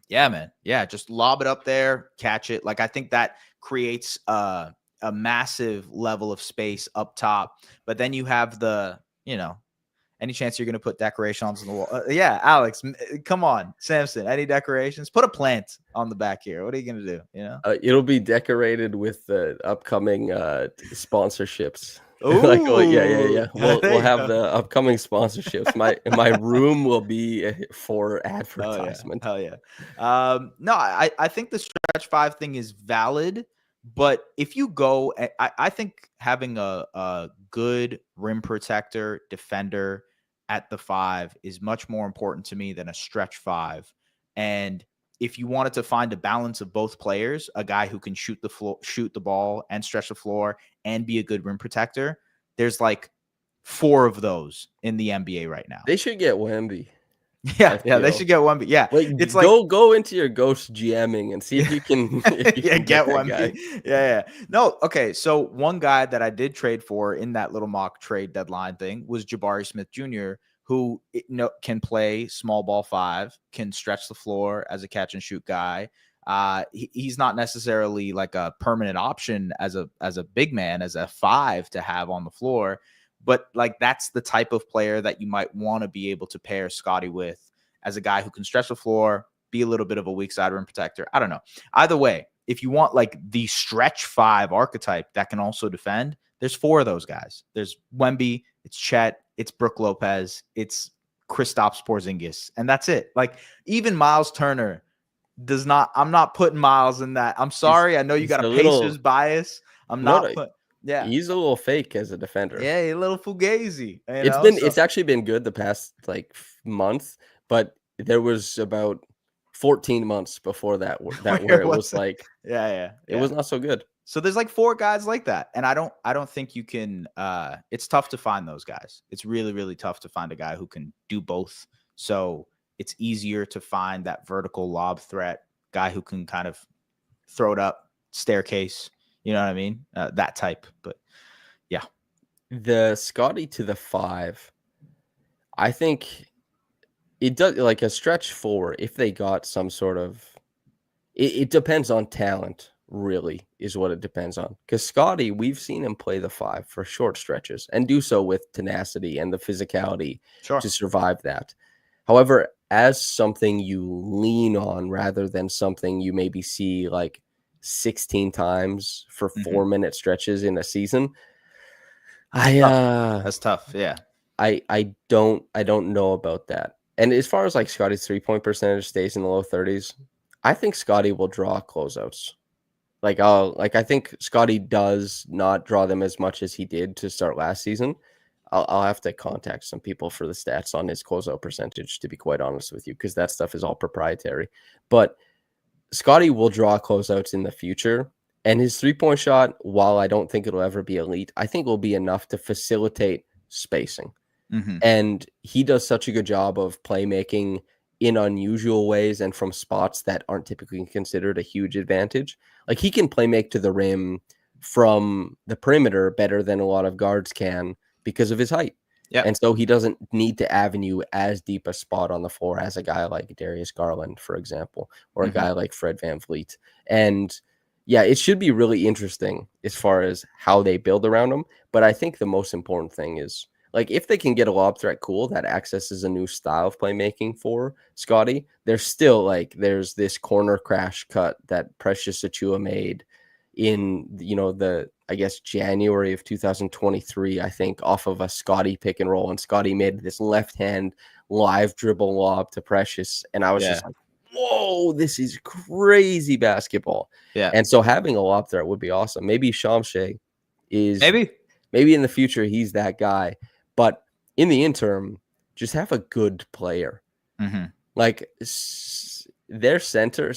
Yeah, man. Yeah, just lob it up there, catch it. Like I think that creates a massive level of space up top. But then you have any chance you're going to put decorations on the wall? Yeah, Alex, come on. Samson, any decorations? Put a plant on the back here. What are you going to do? It'll be decorated with the upcoming sponsorships. Ooh, yeah. We'll have the upcoming sponsorships. My room will be for advertisement. Hell yeah. No, I think the stretch 5 thing is valid. But if you go, I think having a good rim protector, defender at the 5 is much more important to me than a stretch 5. And if you wanted to find a balance of both players, a guy who can shoot the ball and stretch the floor and be a good rim protector, there's like 4 of those in the NBA right now. They should get Wemby. Yeah, they should get Wemby. Yeah, it's like go into your ghost GMing and see if you can, get Wemby. Yeah. No, okay. So one guy that I did trade for in that little mock trade deadline thing was Jabari Smith Jr., who can play small ball 5, can stretch the floor as a catch and shoot guy. He's not necessarily like a permanent option as a big man, as a 5 to have on the floor. But like that's the type of player that you might want to be able to pair Scottie with as a guy who can stretch the floor, be a little bit of a weak side rim protector. I don't know. Either way, if you want like the stretch 5 archetype that can also defend, there's 4 of those guys. There's Wemby, it's Chet, it's Brook Lopez, it's Kristaps Porzingis, and that's it. Like even Miles Turner does not. I'm not putting Miles in that. I'm sorry. I know you got a Pacers bias. I'm not putting. Yeah, he's a little fake as a defender. Yeah, a little fugazi. It's actually been good the past month, but there was about 14 months before that where it was like it was not so good. So there's like 4 guys like that, and I don't think you can. It's tough to find those guys. It's really, really tough to find a guy who can do both. So it's easier to find that vertical lob threat guy who can kind of throw it up, staircase. You know what I mean? That type. But yeah. The Scottie to the 5, I think It does, like a stretch four, if they got some sort of, it depends on talent, really, is what it depends on. Because Scottie, we've seen him play the five for short stretches and do so with tenacity and the physicality Sure. to survive that. However, as something you lean on rather than something you maybe see like 16 times for Mm-hmm. 4-minute stretches in a season, That's I tough. That's tough. Yeah. I don't know about that. And as far as like Scottie's 3-point percentage stays in the low 30s, I think Scottie will draw closeouts. I think Scottie does not draw them as much as he did to start last season. I'll have to contact some people for the stats on his closeout percentage, to be quite honest with you, because that stuff is all proprietary. But Scottie will draw closeouts in the future. And his 3-point shot, while I don't think it'll ever be elite, I think will be enough to facilitate spacing. Mm-hmm. And he does such a good job of playmaking in unusual ways and from spots that aren't typically considered a huge advantage. Like he can playmake to the rim from the perimeter better than a lot of guards can because of his height. Yeah. And so he doesn't need to avenue as deep a spot on the floor as a guy like Darius Garland, for example, or a Mm-hmm. guy like Fred VanVleet. And yeah, it should be really interesting as far as how they build around him. But I think the most important thing is, like, if they can get a lob threat, cool, that accesses a new style of playmaking for Scottie. There's this corner crash cut that Precious Achua made in, I guess, January of 2023, I think, off of a Scottie pick and roll. And Scottie made this left hand live dribble lob to Precious. And I was Yeah. just like, whoa, this is crazy basketball. Yeah. And so having a lob threat would be awesome. Maybe Chomche is, Maybe. in the future, he's that guy. But in the interim, just have a good player. Mm-hmm. Like their center,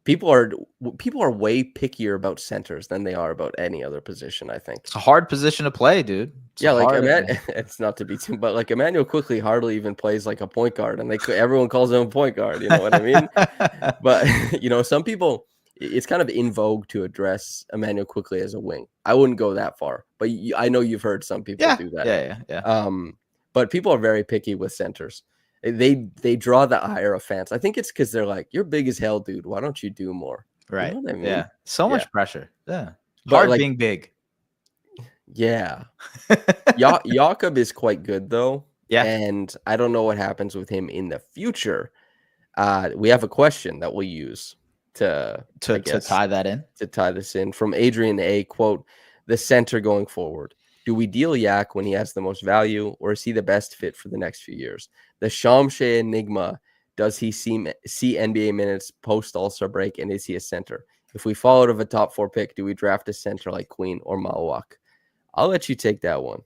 people are way pickier about centers than they are about any other position, I think. It's a hard position to play, dude. It's not to be too, but like Emmanuel Quickley hardly even plays like a point guard, and everyone calls him a point guard. You know what I mean? But some people, it's kind of in vogue to address Emmanuel Quickley as a wing. I wouldn't go that far, but I know you've heard some people do that. Yeah. But people are very picky with centers. They draw the ire of fans. I think it's because they're like, you're big as hell, dude. Why don't you do more? Right. You know what I mean? Yeah. So much pressure. Yeah. But Hard being big. Yeah. Jakob is quite good though. Yeah. And I don't know what happens with him in the future. We have a question that we'll use to tie that in. To tie this in from Adrian A. Quote, the center going forward. Do we deal Yak when he has the most value, or is he the best fit for the next few years? The Chomche enigma. Does he see NBA minutes post All-Star break, and is he a center? If we fall out of a top 4 pick, do we draft a center like Queen or Mawak? I'll let you take that one.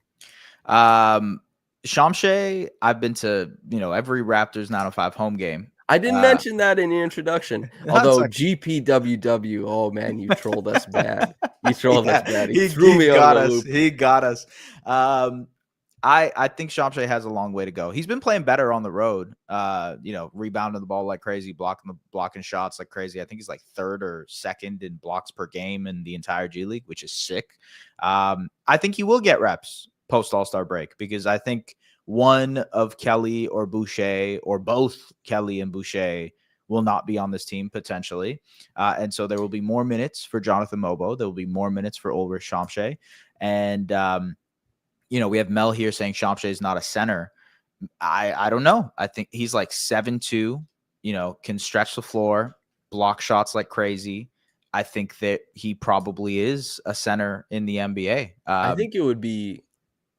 Chomche, I've been to, every Raptors 905 home game. I didn't mention that in your introduction. Although GPWW, oh man, you trolled us bad. You trolled us bad. He threw me out of the loop. He got us. I think Chomche has a long way to go. He's been playing better on the road. Rebounding the ball like crazy, blocking shots like crazy. I think he's like 3rd or 2nd in blocks per game in the entire G League, which is sick. I think he will get reps post All-Star break because I think one of Kelly or Boucher or both Kelly and Boucher will not be on this team potentially. And so there will be more minutes for Jonathan Mobo. There will be more minutes for Ulrich Chomche. And, we have Mel here saying Chomche is not a center. I don't know. I think he's like 7'2", can stretch the floor, block shots like crazy. I think that he probably is a center in the NBA. I think it would be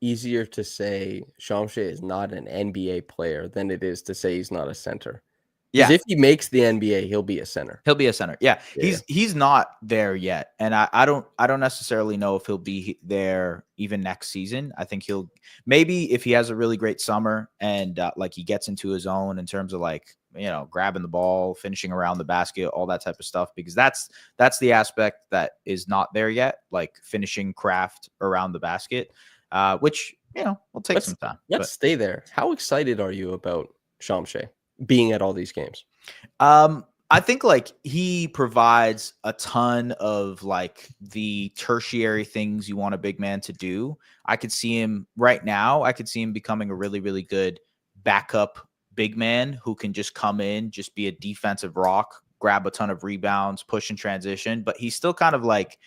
easier to say Chomche is not an NBA player than it is to say he's not a center. Because if he makes the NBA, he'll be a center. He'll be a center. Yeah. He's not there yet. And I don't necessarily know if he'll be there even next season. I think he'll maybe if he has a really great summer and he gets into his own in terms of grabbing the ball, finishing around the basket, all that type of stuff, because that's the aspect that is not there yet, like finishing craft around the basket, which, will take some time. Let's stay there. How excited are you about Chomche being at all these games? I think he provides a ton of the tertiary things you want a big man to do. I could see him right now. I could see him becoming a really, really good backup big man who can just come in, just be a defensive rock, grab a ton of rebounds, push in transition, but he's still kind of like,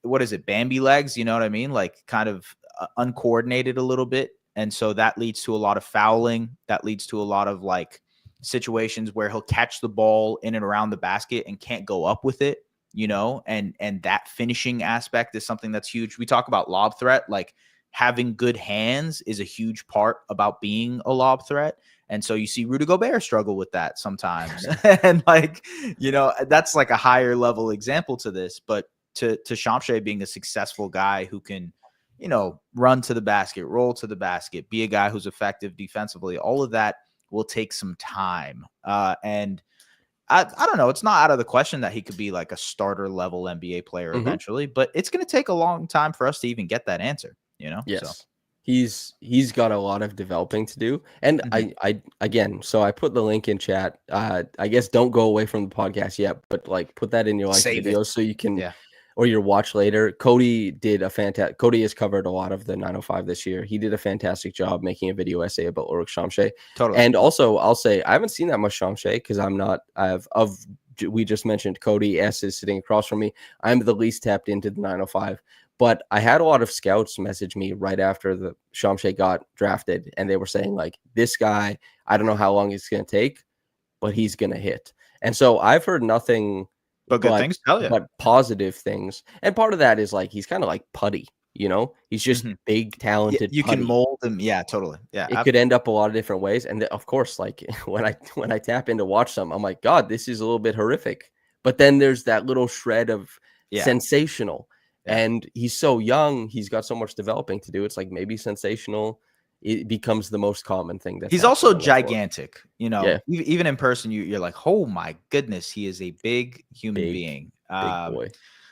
what is it, Bambi legs? You know what I mean? Like kind of uncoordinated a little bit. And so that leads to a lot of fouling. That leads to a lot of like situations where he'll catch the ball in and around the basket and can't go up with it, you know, and that finishing aspect is something that's huge. We talk about lob threat, like having good hands is a huge part about being a lob threat. And so you see Rudy Gobert struggle with that sometimes. And like, you know, that's like a higher level example to this, but to Chomche being a successful guy who can, you know, run to the basket, roll to the basket, be a guy who's effective defensively, all of that will take some time. And I don't know. It's not out of the question that he could be like a starter level NBA player eventually, but it's going to take a long time for us to even get that answer, you know? Yes. So. He's got a lot of developing to do. And I again, so I put the link in chat. I guess don't go away from the podcast yet, but like put that in your like Save videos it. so you can Yeah. or your watch later. Cody did a fantastic. Cody has covered a lot of the 905 this year. He did a fantastic job making a video essay about Ulrich Chomche. Totally. And also, I'll say I haven't seen that much Chomche because I'm not. We just mentioned Cody S is sitting across from me. I'm the least tapped into the 905. But I had a lot of scouts message me right after the Chomche got drafted, and they were saying like, "This guy, I don't know how long it's going to take, but he's going to hit." And so I've heard nothing but good things. Hell yeah. But positive things. And part of that is like he's kind of like putty, you know? He's just big, talented. You can mold him. Yeah, totally. Yeah. It could end up a lot of different ways. And of course, like when I tap in to watch some, I'm like, God, this is a little bit horrific. But then there's that little shred of sensational. Yeah. And he's so young, he's got so much developing to do. It's like maybe sensational. It becomes the most common thing. He's also gigantic, you know, yeah. Even in person, you're like, oh my goodness, he is a big human being. Big boy.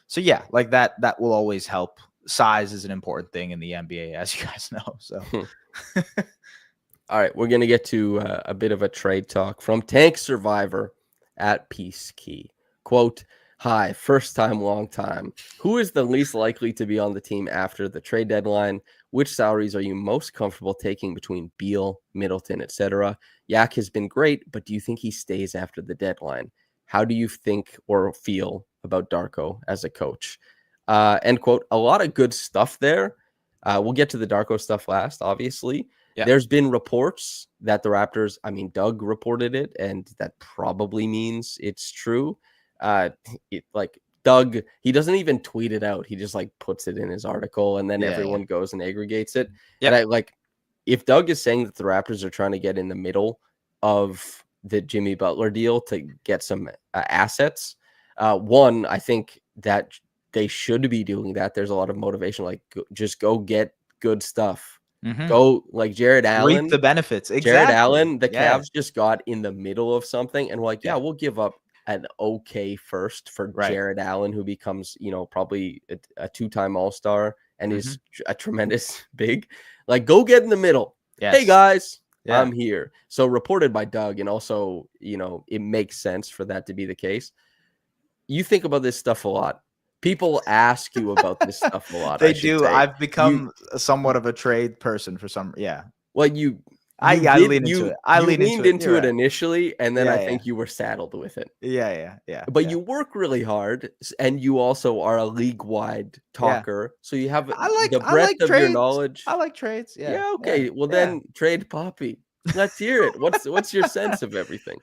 So yeah, like that will always help. Size is an important thing in the NBA, as you guys know. So, all right, we're going to get to a bit of a trade talk from Tank Survivor at Peace Key. Quote, "Hi, first time, long time. Who is the least likely to be on the team after the trade deadline? Which salaries are you most comfortable taking between Beal, Middleton, etc.? Yak has been great, but do you think he stays after the deadline? How do you think or feel about Darko as a coach?" End quote. A lot of good stuff there. We'll get to the Darko stuff last, obviously. Yeah. There's been reports that the Raptors, I mean, Doug reported it, and that probably means it's true. Like Doug, he doesn't even tweet it out. He just like puts it in his article, and then everyone goes and aggregates it. And I like, if Doug is saying that the Raptors are trying to get in the middle of the Jimmy Butler deal to get some assets, one, I think that they should be doing that. There's a lot of motivation. Like, just go get good stuff. Go like Jared Allen. Reap the benefits. Exactly. Jared Allen, the Cavs just got in the middle of something, and we're like, we'll give up an okay first for Jared Allen, who becomes, you know, probably a two-time All-Star and is a tremendous big. Like, go get in the middle. Yes. Hey guys, I'm here. So reported by Doug, and also, you know, it makes sense for that to be the case. You think about this stuff a lot. People ask you about this stuff a lot. They do. Say. I've become somewhat of a trade person for some. Yeah. Well, I lean into it. I leaned into it right. initially, and then I think you were saddled with it. Yeah. But you work really hard, and you also are a league-wide talker, so you have the breadth of your knowledge. I like trades. Yeah. Okay. Well, then trade Poppy. Let's hear it. What's your sense of everything?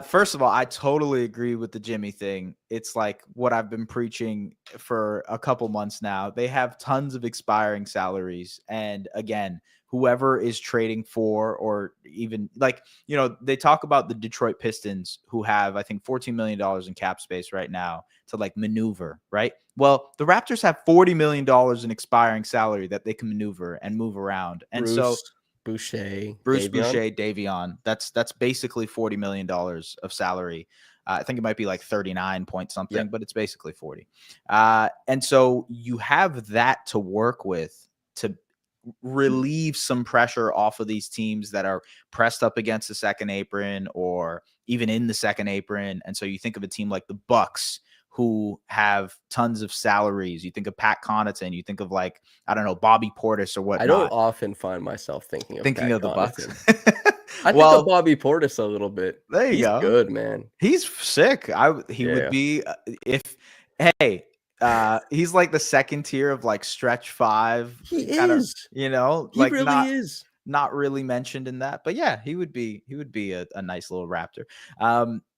First of all, I totally agree with the Jimmy thing. It's like what I've been preaching for a couple months now. They have tons of expiring salaries. And again, whoever is trading for, or even like, you know, they talk about the Detroit Pistons who have, I think, $14 million in cap space right now to like maneuver, right? Well, the Raptors have $40 million in expiring salary that they can maneuver and move around. And Bruce Boucher, Davion. That's basically $40 million of salary. I think it might be like 39 point something, but it's basically 40. And so you have that to work with to relieve some pressure off of these teams that are pressed up against the second apron or even in the second apron. And so you think of a team like the Bucks, who have tons of salaries. You think of Pat Connaughton, you think of like, I don't know, Bobby Portis or I don't whatnot. often find myself thinking of Thinking Pat of the Bucks. Connaughton. I think of Well, Bobby Portis a little bit. there you He's go. good, man. He's sick. He would Yeah. be if hey, he's like the second tier of like stretch five, He kind of, is. you know, He like really is. not really mentioned in that, but yeah, he would be a nice little Raptor.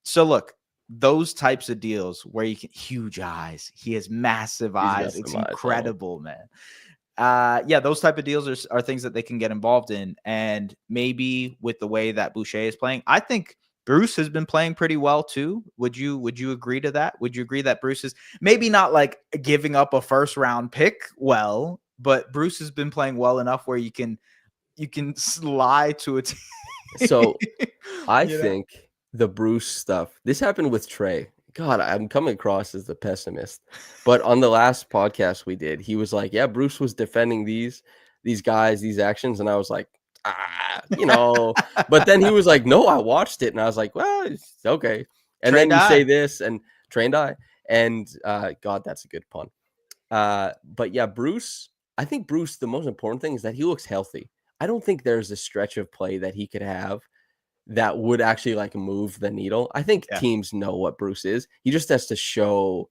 So look, those types of deals where you can huge eyes, he has massive He's got eyes. some It's eyes on him. incredible, man. Yeah, those type of deals are things that they can get involved in. And maybe with the way that Boucher is playing, I think Bruce has been playing pretty well too. Would you agree to that? Would you agree that Bruce is maybe not like giving up a first round pick well, but Bruce has been playing well enough where you can lie to a team. So I You know? think the Bruce stuff, this happened with Trey. God, I'm coming across as the pessimist. But on the last podcast we did, he was like, yeah, Bruce was defending these guys, these actions. And I was like, but then he was like, no, I watched it. And I was like, well, it's okay. And Trey then you say die. this and trained eye. And God, that's a good pun. But yeah, Bruce, I think Bruce, the most important thing is that he looks healthy. I don't think there's a stretch of play that he could have that would actually like move the needle. I think Yeah. teams know what Bruce is. He just has to show,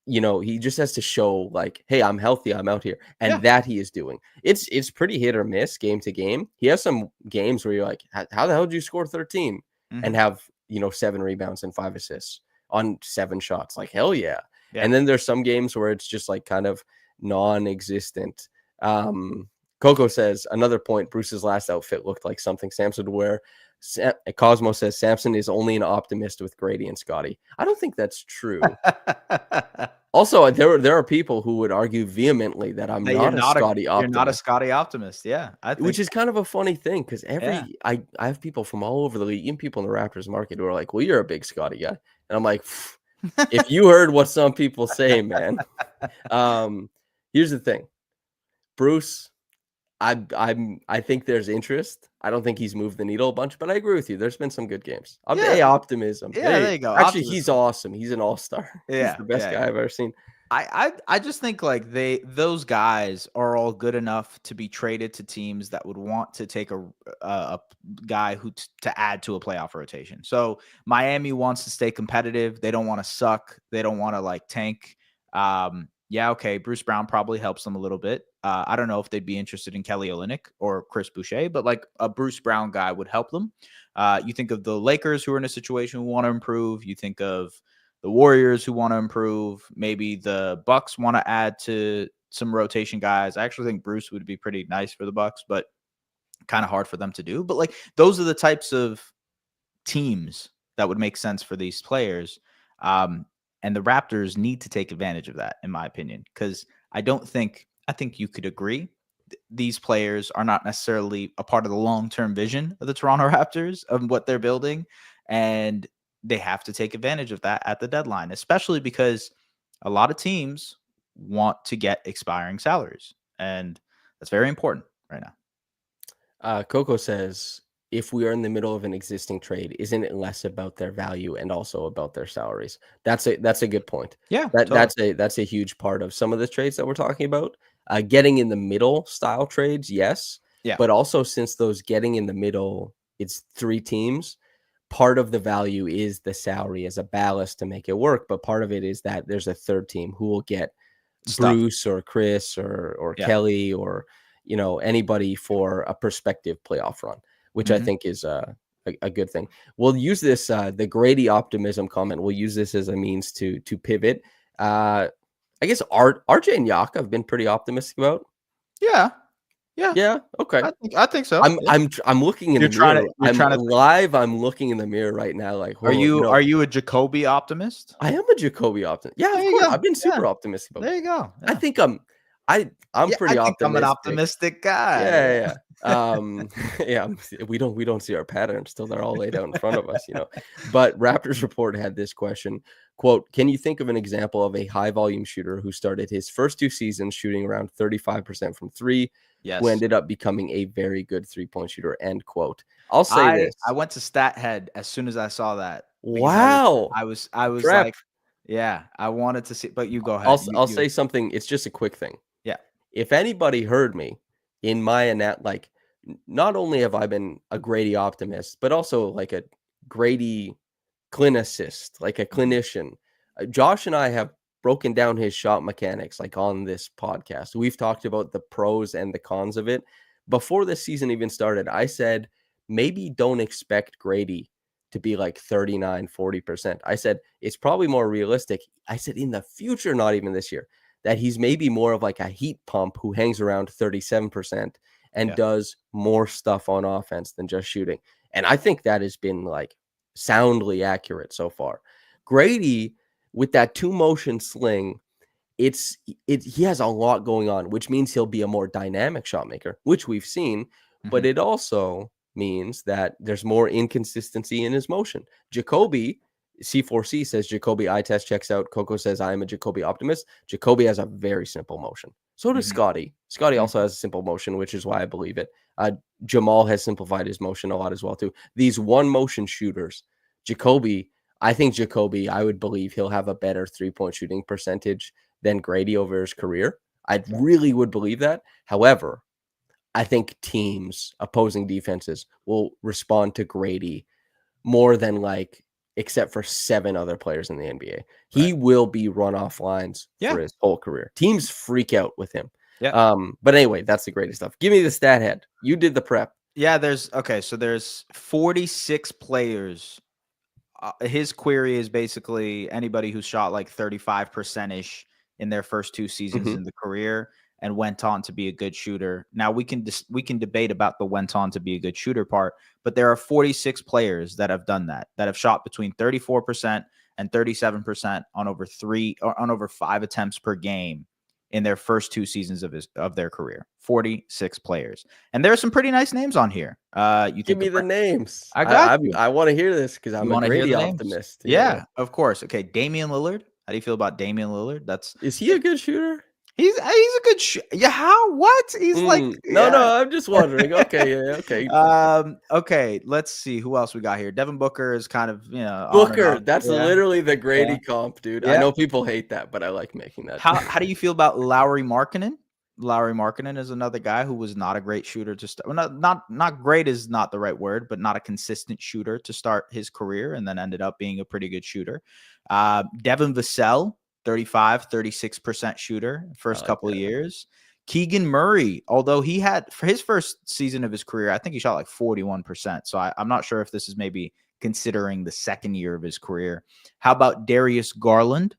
he just has to show like, hey, I'm healthy, I'm out here. And Yeah. that he is doing. It's pretty hit or miss game to game. He has some games where you're like, how the hell did you score 13 and have, 7 rebounds and 5 assists on 7 shots? Like, hell yeah. Yeah. And then there's some games where it's just like kind of non-existent. Coco says another point, Bruce's last outfit looked like something Samson would wear. Cosmo says Samson is only an optimist with Gradey and Scottie. I don't think that's true. Also, there are people who would argue vehemently that I'm not a Scottie optimist. You're not a Scottie optimist. Yeah. Which is kind of a funny thing because Yeah. I have people from all over the league, even people in the Raptors market who are like, well, you're a big Scottie guy. And I'm like, if you heard what some people say, man. Here's the thing. Bruce, I think there's interest. I don't think he's moved the needle a bunch, but I agree with you. There's been some good games. Optimism. Yeah, there you go. Actually, Optimism. He's awesome. He's an all-star. Yeah, He's the best guy I've ever seen. I just think like those guys are all good enough to be traded to teams that would want to take a guy to add to a playoff rotation. So Miami wants to stay competitive. They don't want to suck. They don't want to like tank. Yeah, okay. Bruce Brown probably helps them a little bit. I don't know if they'd be interested in Kelly Olynyk or Chris Boucher, but like a Bruce Brown guy would help them. You think of the Lakers who are in a situation who want to improve. You think of the Warriors who want to improve. Maybe the Bucks want to add to some rotation guys. I actually think Bruce would be pretty nice for the Bucks, but kind of hard for them to do. But like those are the types of teams that would make sense for these players. And the Raptors need to take advantage of that, in my opinion, because I think you could agree these players are not necessarily a part of the long-term vision of the Toronto Raptors of what they're building. And they have to take advantage of that at the deadline, especially because a lot of teams want to get expiring salaries. And that's very important right now. Coco says, if we are in the middle of an existing trade, isn't it less about their value and also about their salaries? That's a good point. Yeah, totally. That's a huge part of some of the trades that we're talking about. Getting in the middle style trades, yes. Yeah. But also since those getting in the middle, it's 3 teams. Part of the value is the salary as a ballast to make it work, but part of it is that there's a third team who will get Bruce or Chris or Kelly or anybody for a prospective playoff run, which I think is a good thing. We'll use this the Gradey optimism comment. We'll use this as a means to pivot. I guess RJ and Yak have been pretty optimistic about. Yeah. Okay. I think so. I'm looking in the mirror. I'm looking in the mirror right now. Like, are you a Jacoby optimist? I am a Jacoby optimist. Yeah, of course. I've been super optimistic about. There you go. Yeah. I think I'm pretty optimistic. I'm an optimistic guy. Yeah. We don't see our patterns till they're all laid out in front of us, But Raptors Report had this question. Quote, can you think of an example of a high volume shooter who started his first 2 seasons shooting around 35% from 3, who ended up becoming a very good 3-point shooter? End quote. I'll say this. I went to StatHead as soon as I saw that. Wow. I was like, Yeah, I wanted to see, but you go I'll ahead. s You I'll you say something, it's just a quick thing. yeah. If anybody heard me in my like, not only have I been a Gradey optimist, but also like a Gradey clinicist, like a Mhm, clinician. Josh and I have broken down his shot mechanics like on this podcast. We've talked about the pros and the cons of it. Before the season even started, I said maybe don't expect Gradey to be like 39-40%. I said it's probably more realistic. I said in the future, not even this year, that he's maybe more of like a heat pump who hangs around 37% and yeah, does more stuff on offense than just shooting. And I think that has been like soundly accurate so far. Gradey with that two motion sling, he has a lot going on, which means he'll be a more dynamic shot maker, which we've seen, but mhm, it also means that there's more inconsistency in his motion. Jacoby C4C says Jacoby eye test checks out. Coco says I am a Jacoby optimist. Jacoby has a very simple motion. So does mhm, Scottie. Scottie also mhm. has a simple motion, which is why I believe it. Jamal has simplified his motion a lot as well too. These one motion shooters, Jacoby. I think Jacoby. I would believe he'll have a better 3-point shooting percentage than Gradey over his career. I Right. really would believe that. However, I think teams, opposing defenses, will respond to Gradey more than like, except for 7 other players in the NBA. Right. He will be run off lines Yeah. for his whole career. Teams freak out with him. Yeah. But anyway, that's the greatest stuff. Give me the stat head. You did the prep. Yeah, so there's 46 players. His query is basically anybody who shot like 35% ish in their first 2 seasons Mhm. in the career and went on to be a good shooter. Now we can debate about the went on to be a good shooter part, but there are 46 players that have done that have shot between 34% and 37% on over 5 attempts per game in their first 2 seasons of their career. 46 players. And there are some pretty nice names on here. You Give think me of the names. I got I you. I wanna hear this because You I'm a wanna hear Grady the names? optimist. Yeah. Yeah, of course. Okay, Damian Lillard. How do you feel about Damian Lillard? That's Is he a good shooter? he's a good yeah, how? What? He's like No, yeah. no, I'm just wondering. Okay, yeah, okay. Okay, let's see who else we got here. Devin Booker is kind of, on and Booker, off. that's Yeah, literally the yeah, Grady comp, dude. I yeah. know people hate that, but I like making that. How do you feel about Lowry Markkinen? Lowry Markkinen is another guy who was not a great shooter to start. Well, not great is not the right word, but not a consistent shooter to start his career, and then ended up being a pretty good shooter. Devin Vassell, 36% shooter I first like couple of that. years. Keegan Murray, although he had for his first season of his career, I think he shot like 41%. So I'm not sure if this is maybe considering the second year of his career. How about Darius Garland?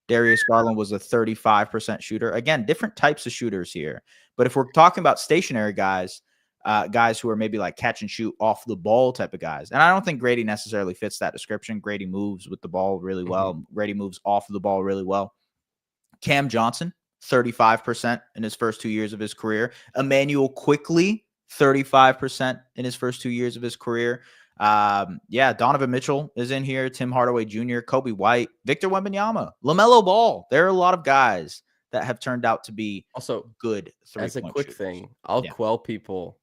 Darius Garland was a 35% shooter. Again, different types of shooters here. But if we're talking about stationary guys, guys who are maybe like catch and shoot off the ball type of guys, and I don't think Gradey necessarily fits that description. Gradey moves with the ball really Mhm. well. Gradey moves off of the ball really well. Cam Johnson, 35% in his first 2 years of his career. Emmanuel Quickley, 35% in his first 2 years of his career. Yeah, Donovan Mitchell is in here. Tim Hardaway Jr., Kobe White, Victor Wembanyama, LaMelo Ball. There are a lot of guys that have turned out to be Also, good as a 3-point quick shooters. thing, I'll Yeah, quell people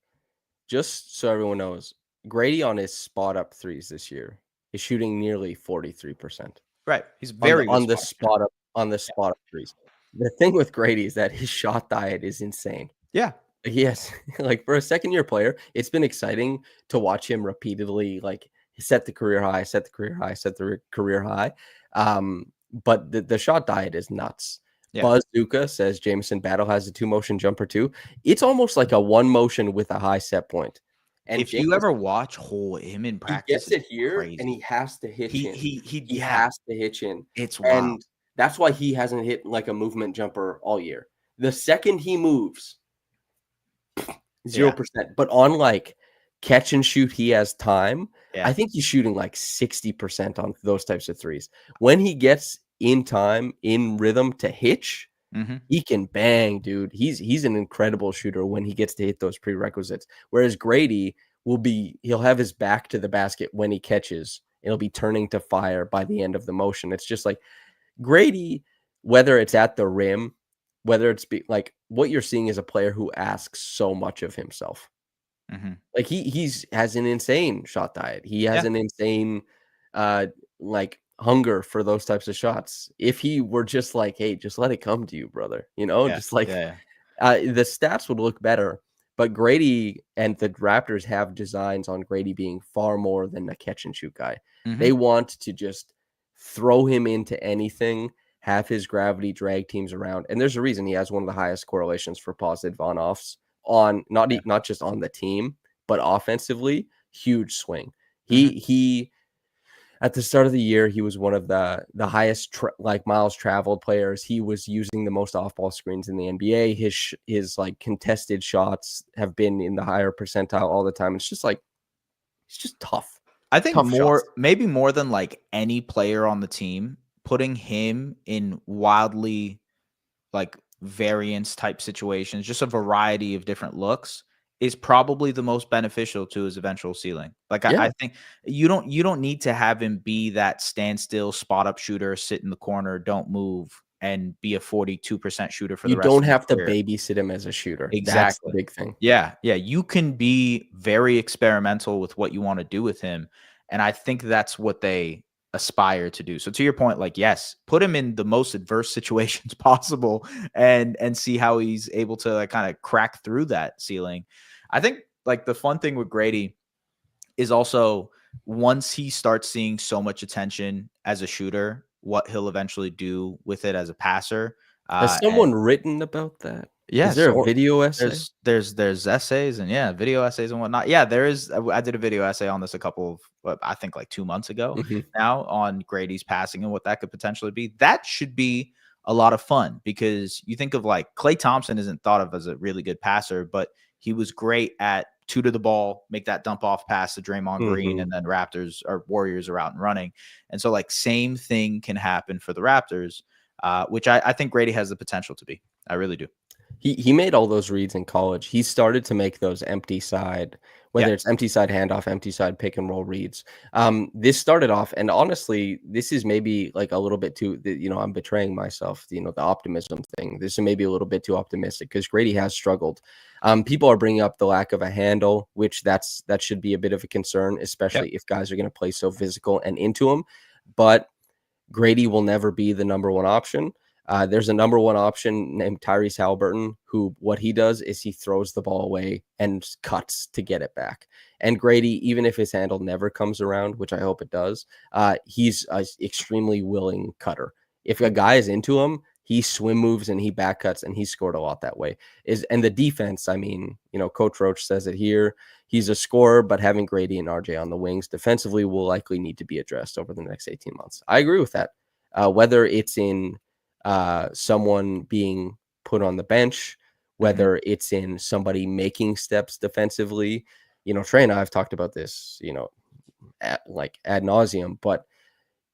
just so everyone knows. Grady on his spot up threes this year is shooting nearly 43% right. He's very good on the spot. Shooter. spot up threes. The thing with Grady is that his shot diet is insane. Yeah. Yes, like for a second year player, it's been exciting to watch him repeatedly like set the career high, set the career high, set the career high. But the shot diet is nuts. Yeah. Bazooka says Jameson Battle has a two motion jumper too. It's almost like a one motion with a high set point. And If you James, ever watch him in he practice, gets it's it here and he crazy. has to hitch in. He Yeah, has to hitch in. it's wild. And that's why he hasn't hit like a movement jumper all year. The second he moves, Yeah, 0%. But on like catch and shoot, he has time. I yeah. think he's shooting like 60% on those types of threes. When he gets in time, in rhythm to hitch, Mhm. he can bang, dude. He's an incredible shooter when he gets to hit those prerequisites. Whereas Grady he'll have his back to the basket when he catches. It'll be turning to fire by the end of the motion. It's just like Grady, whether it's at the rim, whether it's like what you're seeing is a player who asks so much of himself. Mhm. Like he's has an insane shot diet. He has Yeah. an insane uh like hunger for those types of shots. If he were just like, hey, just let it come to you, brother, Yeah. just like Yeah. the stats would look better. But Gradey and the Raptors have designs on Gradey being far more than a catch and shoot guy. Mm-hmm. They want to just throw him into anything, have his gravity drag teams around. And there's a reason he has one of the highest correlations for positive on-offs on not just on the team, but offensively, huge swing. He at the start of the year, he was one of the highest miles traveled players. He was using the most off ball screens in the NBA. His like contested shots have been in the higher percentile all the time. It's just like it's just tough. I think Tough shots. maybe more than like any player on the team, putting him in wildly like variance type situations, just a variety of different looks, is probably the most beneficial to his eventual ceiling. Like Yeah. I think you don't need to have him be that standstill spot up shooter, sit in the corner, don't move, and be a 42% shooter for You the rest don't of his have to career. babysit him as a shooter. That's the Exactly. big thing. Yeah, yeah. You can be very experimental with what you want to do with him. And I think that's what they aspire to do. So to your point, like, yes, put him in the most adverse situations possible and see how he's able to like, kind of crack through that ceiling. I think like the fun thing with Gradey is also once he starts seeing so much attention as a shooter, what he'll eventually do with it as a passer. Has And someone written about that? Is yes, there a or video essay? there's essays and video essays and whatnot. Yeah, there is. I did a video essay on this a couple of I think like 2 months ago Mhm. now on Gradey's passing and what that could potentially be. That should be a lot of fun because you think of like Klay Thompson isn't thought of as a really good passer, but he was great at two to the ball, make that dump off pass to Draymond Green, Mhm. and then Raptors or Warriors are out and running. And so like same thing can happen for the Raptors, which I think Gradey has the potential to be. I really do. He made all those reads in college. He started to make those empty side, Yeah. whether it's empty side handoff, empty side pick and roll reads. This started off, and honestly, this is maybe like a little bit too. I'm betraying myself. The optimism thing. This is maybe a little bit too optimistic because Gradey has struggled. People are bringing up the lack of a handle, which that should be a bit of a concern, especially if guys are going to play so physical and into him. But Gradey will never be the number one option. There's a number one option named Tyrese Halliburton, who what he does is he throws the ball away and cuts to get it back. And Gradey, even if his handle never comes around, which I hope it does, he's an extremely willing cutter. If a guy is into him, he swim moves and he back cuts, and he scored a lot that way. And the defense, I mean, Coach Roach says it here. He's a scorer, but having Gradey and RJ on the wings defensively will likely need to be addressed over the next 18 months. I agree with that. Whether it's in someone being put on the bench, whether it's in somebody making steps defensively. Trey and I have talked about this, ad nauseum, but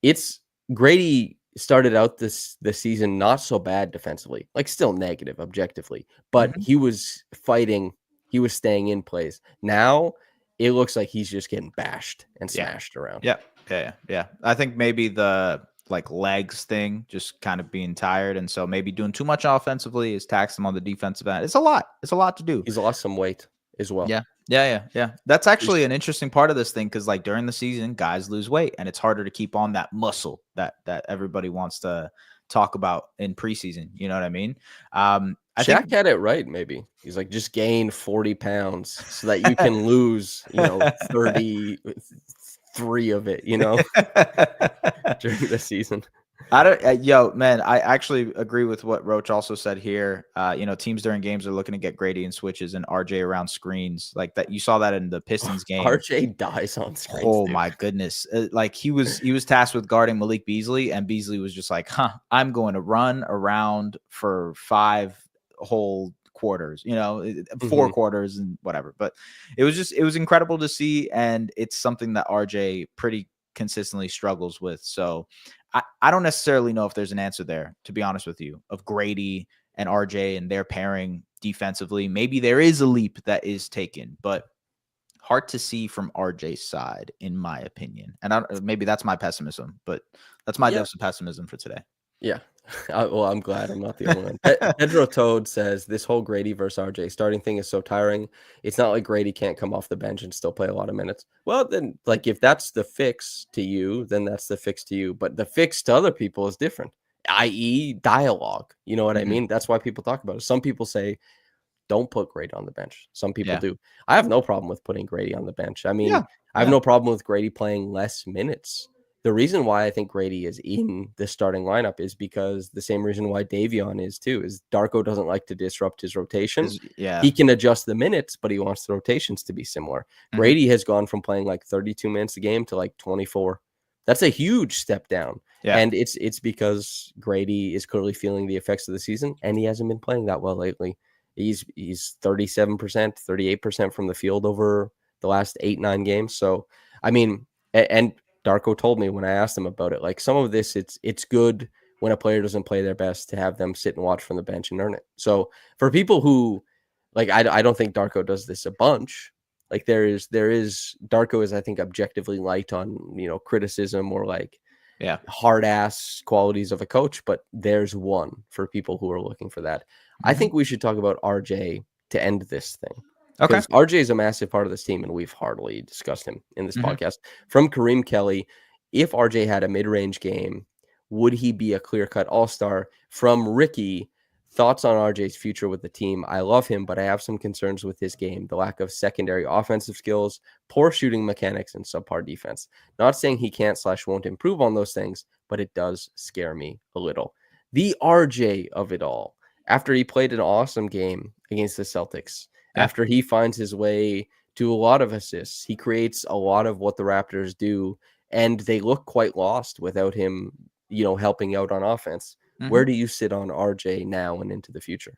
it's Gradey started out the season not so bad defensively, like still negative objectively, but he was fighting, he was staying in plays. Now it looks like he's just getting bashed and smashed around. Yeah. I think maybe the like legs thing, just kind of being tired, and so maybe doing too much offensively is taxing him on the defensive end. It's a lot. It's a lot to do. He's lost some weight as well. Yeah. That's actually an interesting part of this thing because like during the season, guys lose weight, and it's harder to keep on that muscle that everybody wants to talk about in preseason. You know what I mean? I Shaq think had it right, maybe. He's like, just gain 40 pounds so that you can lose, 33 of it, during the season. I don't, man, I actually agree with what Roach also said here. Teams during games are looking to get Gradey in switches and RJ around screens like that. You saw that in the Pistons game. RJ dies on screens. Oh my goodness. Like he was tasked with guarding Malik Beasley, and Beasley was just like, I'm going to run around for 5 whole quarters, 4 quarters and whatever. But it was incredible to see. And it's something that RJ pretty consistently struggles with. So I don't necessarily know if there's an answer there, to be honest with you, of Gradey and RJ and their pairing defensively. Maybe there is a leap that is taken, but hard to see from RJ's side, in my opinion. And maybe that's my pessimism, but that's my dose of pessimism for today. Yeah. Well, I'm glad I'm not the only one. Pedro Toad says this whole Gradey versus RJ starting thing is so tiring. It's not like Gradey can't come off the bench and still play a lot of minutes. Well, then, like, if that's the fix to you, then that's the fix to you. But the fix to other people is different, i.e., dialogue. You know what I Mhm. mean? That's why people talk about it. Some people say don't put Gradey on the bench. Some people Yeah. do. I have no problem with putting Gradey on the bench. I mean, Yeah. I have Yeah. no problem with Gradey playing less minutes. The reason why I think Gradey is in the starting lineup is because the same reason why Davion is too, is Darko doesn't like to disrupt his rotation. Yeah. He can adjust the minutes, but he wants the rotations to be similar. Mhm. Gradey has gone from playing like 32 minutes a game to like 24. That's a huge step down. Yeah. And it's because Gradey is clearly feeling the effects of the season, and he hasn't been playing that well lately. He's 37%, 38% from the field over the last 8-9 games. So, I mean, and Darko told me when I asked him about it, like some of this, it's good when a player doesn't play their best to have them sit and watch from the bench and earn it. So for people who like, I don't think Darko does this a bunch. Like there is Darko is, I think, objectively light on, criticism or like Yeah. hard ass qualities of a coach, but there's one for people who are looking for that. I Mhm. think we should talk about RJ to end this thing, Okay. because RJ is a massive part of this team, and we've hardly discussed him in this Mhm. podcast. From Kareem Kelly, if RJ had a mid-range game, would he be a clear-cut all-star? From Ricky, thoughts on RJ's future with the team. I love him, but I have some concerns with his game, the lack of secondary offensive skills, poor shooting mechanics, and subpar defense. Not saying he can't/won't improve on those things, but it does scare me a little. The RJ of it all, after he played an awesome game against the Celtics, Yeah. after he finds his way to a lot of assists, he creates a lot of what the Raptors do, and they look quite lost without him, helping out on offense. Where Mhm. do you sit on RJ now and into the future?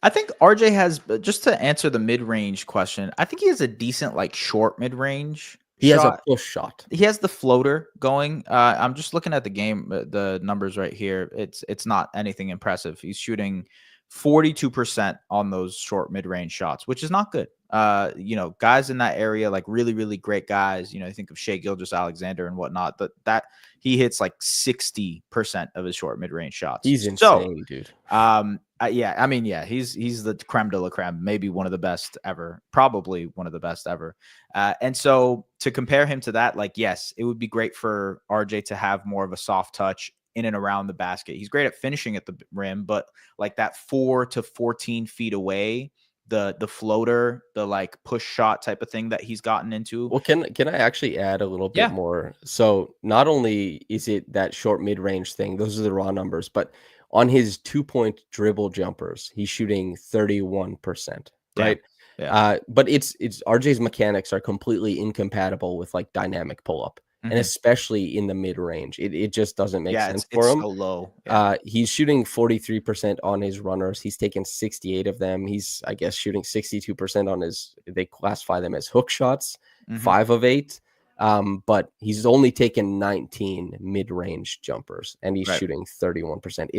I think RJ has, just to answer the mid-range question, I think he has a decent, like, short mid-range He has a shot. push shot. He has the floater going. I'm just looking at the game, the numbers right here. It's not anything impressive. He's shooting 42% on those short mid-range shots, which is not good. Guys in that area, like really, really great guys, you think of Shea Gilgeous-Alexander and whatnot, that he hits like 60% of his short mid-range shots. He's So, insane, dude. yeah, I mean, yeah, he's the creme de la creme, maybe one of the best ever, probably one of the best ever. And so to compare him to that, like, yes, it would be great for RJ to have more of a soft touch in and around the basket. He's great at finishing at the rim, but like that 4 to 14 feet away, the floater, the like push shot type of thing that he's gotten into. Well, can I actually add a little bit Yeah. more? So not only is it that short mid-range thing, those are the raw numbers, but on his 2-point dribble jumpers, he's shooting 31%, Damn. right? Yeah. But it's RJ's mechanics are completely incompatible with like dynamic pull-up, and Mhm. especially in the mid-range. It just doesn't make Yeah. sense for It's him. so low. Yeah. He's shooting 43% on his runners. He's taken 68 of them. He's, I guess, shooting 62% on they classify them as hook shots, Mhm. 5 of 8. But he's only taken 19 mid-range jumpers, and he's Right. shooting 31%.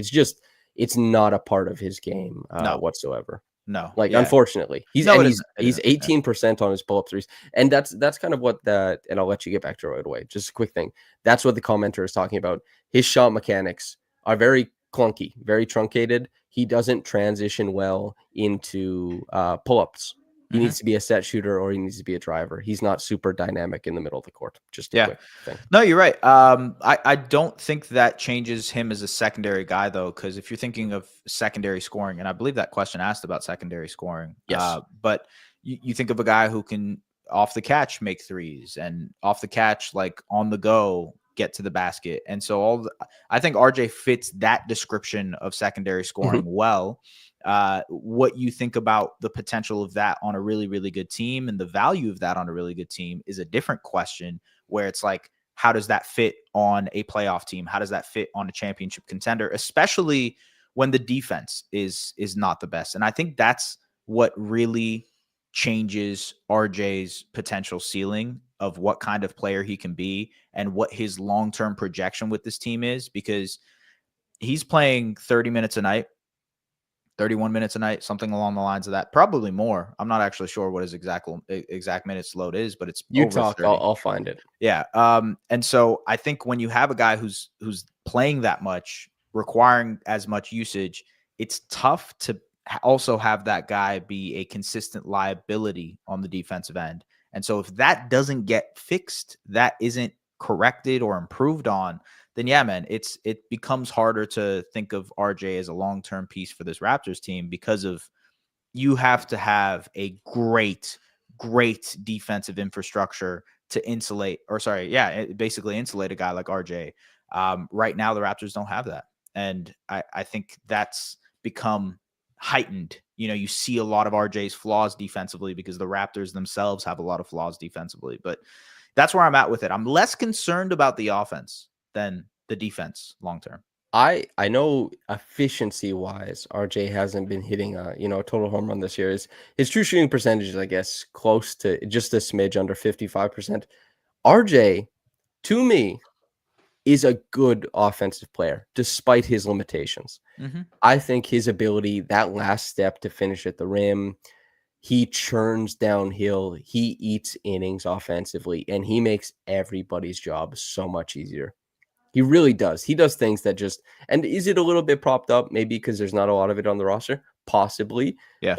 It's not a part of his game No. whatsoever. No. Like, Yeah. unfortunately, No, it he's isn't. It he's isn't. Yeah. 18% on his pull-up threes, and that's kind of what that. And I'll let you get back to it right away. Just a quick thing. That's what the commenter is talking about. His shot mechanics are very clunky, very truncated. He doesn't transition well into pull-ups. He Mhm. needs to be a set shooter, or he needs to be a driver. He's not super dynamic in the middle of the court. Just a Yeah. quick thing. No, you're right. I don't think that changes him as a secondary guy, though, because if you're thinking of secondary scoring, and I believe that question asked about secondary scoring, Yes. but you think of a guy who can off the catch make threes and off the catch, like on the go, get to the basket. And so I think RJ fits that description of secondary scoring Mhm. well. What you think about the potential of that on a really, really good team and the value of that on a really good team is a different question, where it's like, how does that fit on a playoff team? How does that fit on a championship contender, especially when the defense is not the best? And I think that's what really changes RJ's potential ceiling of what kind of player he can be and what his long-term projection with this team is, because he's playing 30 minutes a night, 31 minutes a night, something along the lines of that, probably more. I'm not actually sure what his exact minutes load is, but it's You over talk. 30. I'll find it. Yeah. And so I think when you have a guy who's playing that much, requiring as much usage, it's tough to also have that guy be a consistent liability on the defensive end. And so if that doesn't get fixed, that isn't corrected or improved on, then yeah, man, it becomes harder to think of RJ as a long-term piece for this Raptors team, because of, you have to have a great defensive infrastructure to insulate, or sorry, yeah, basically insulate a guy like RJ. Right now, the Raptors don't have that. And I think that's become heightened. You see a lot of RJ's flaws defensively because the Raptors themselves have a lot of flaws defensively. But that's where I'm at with it. I'm less concerned about the offense than the defense long term. I know efficiency wise, RJ hasn't been hitting a total home run this year. His true shooting percentage is, I guess, close to just a smidge under 55%. RJ, to me, is a good offensive player despite his limitations. Mm-hmm. I think his ability, that last step to finish at the rim, he churns downhill, he eats innings offensively, and he makes everybody's job so much easier. He really does. He does things that just, and is it a little bit propped up? Maybe because there's not a lot of it on the roster, possibly. Yeah.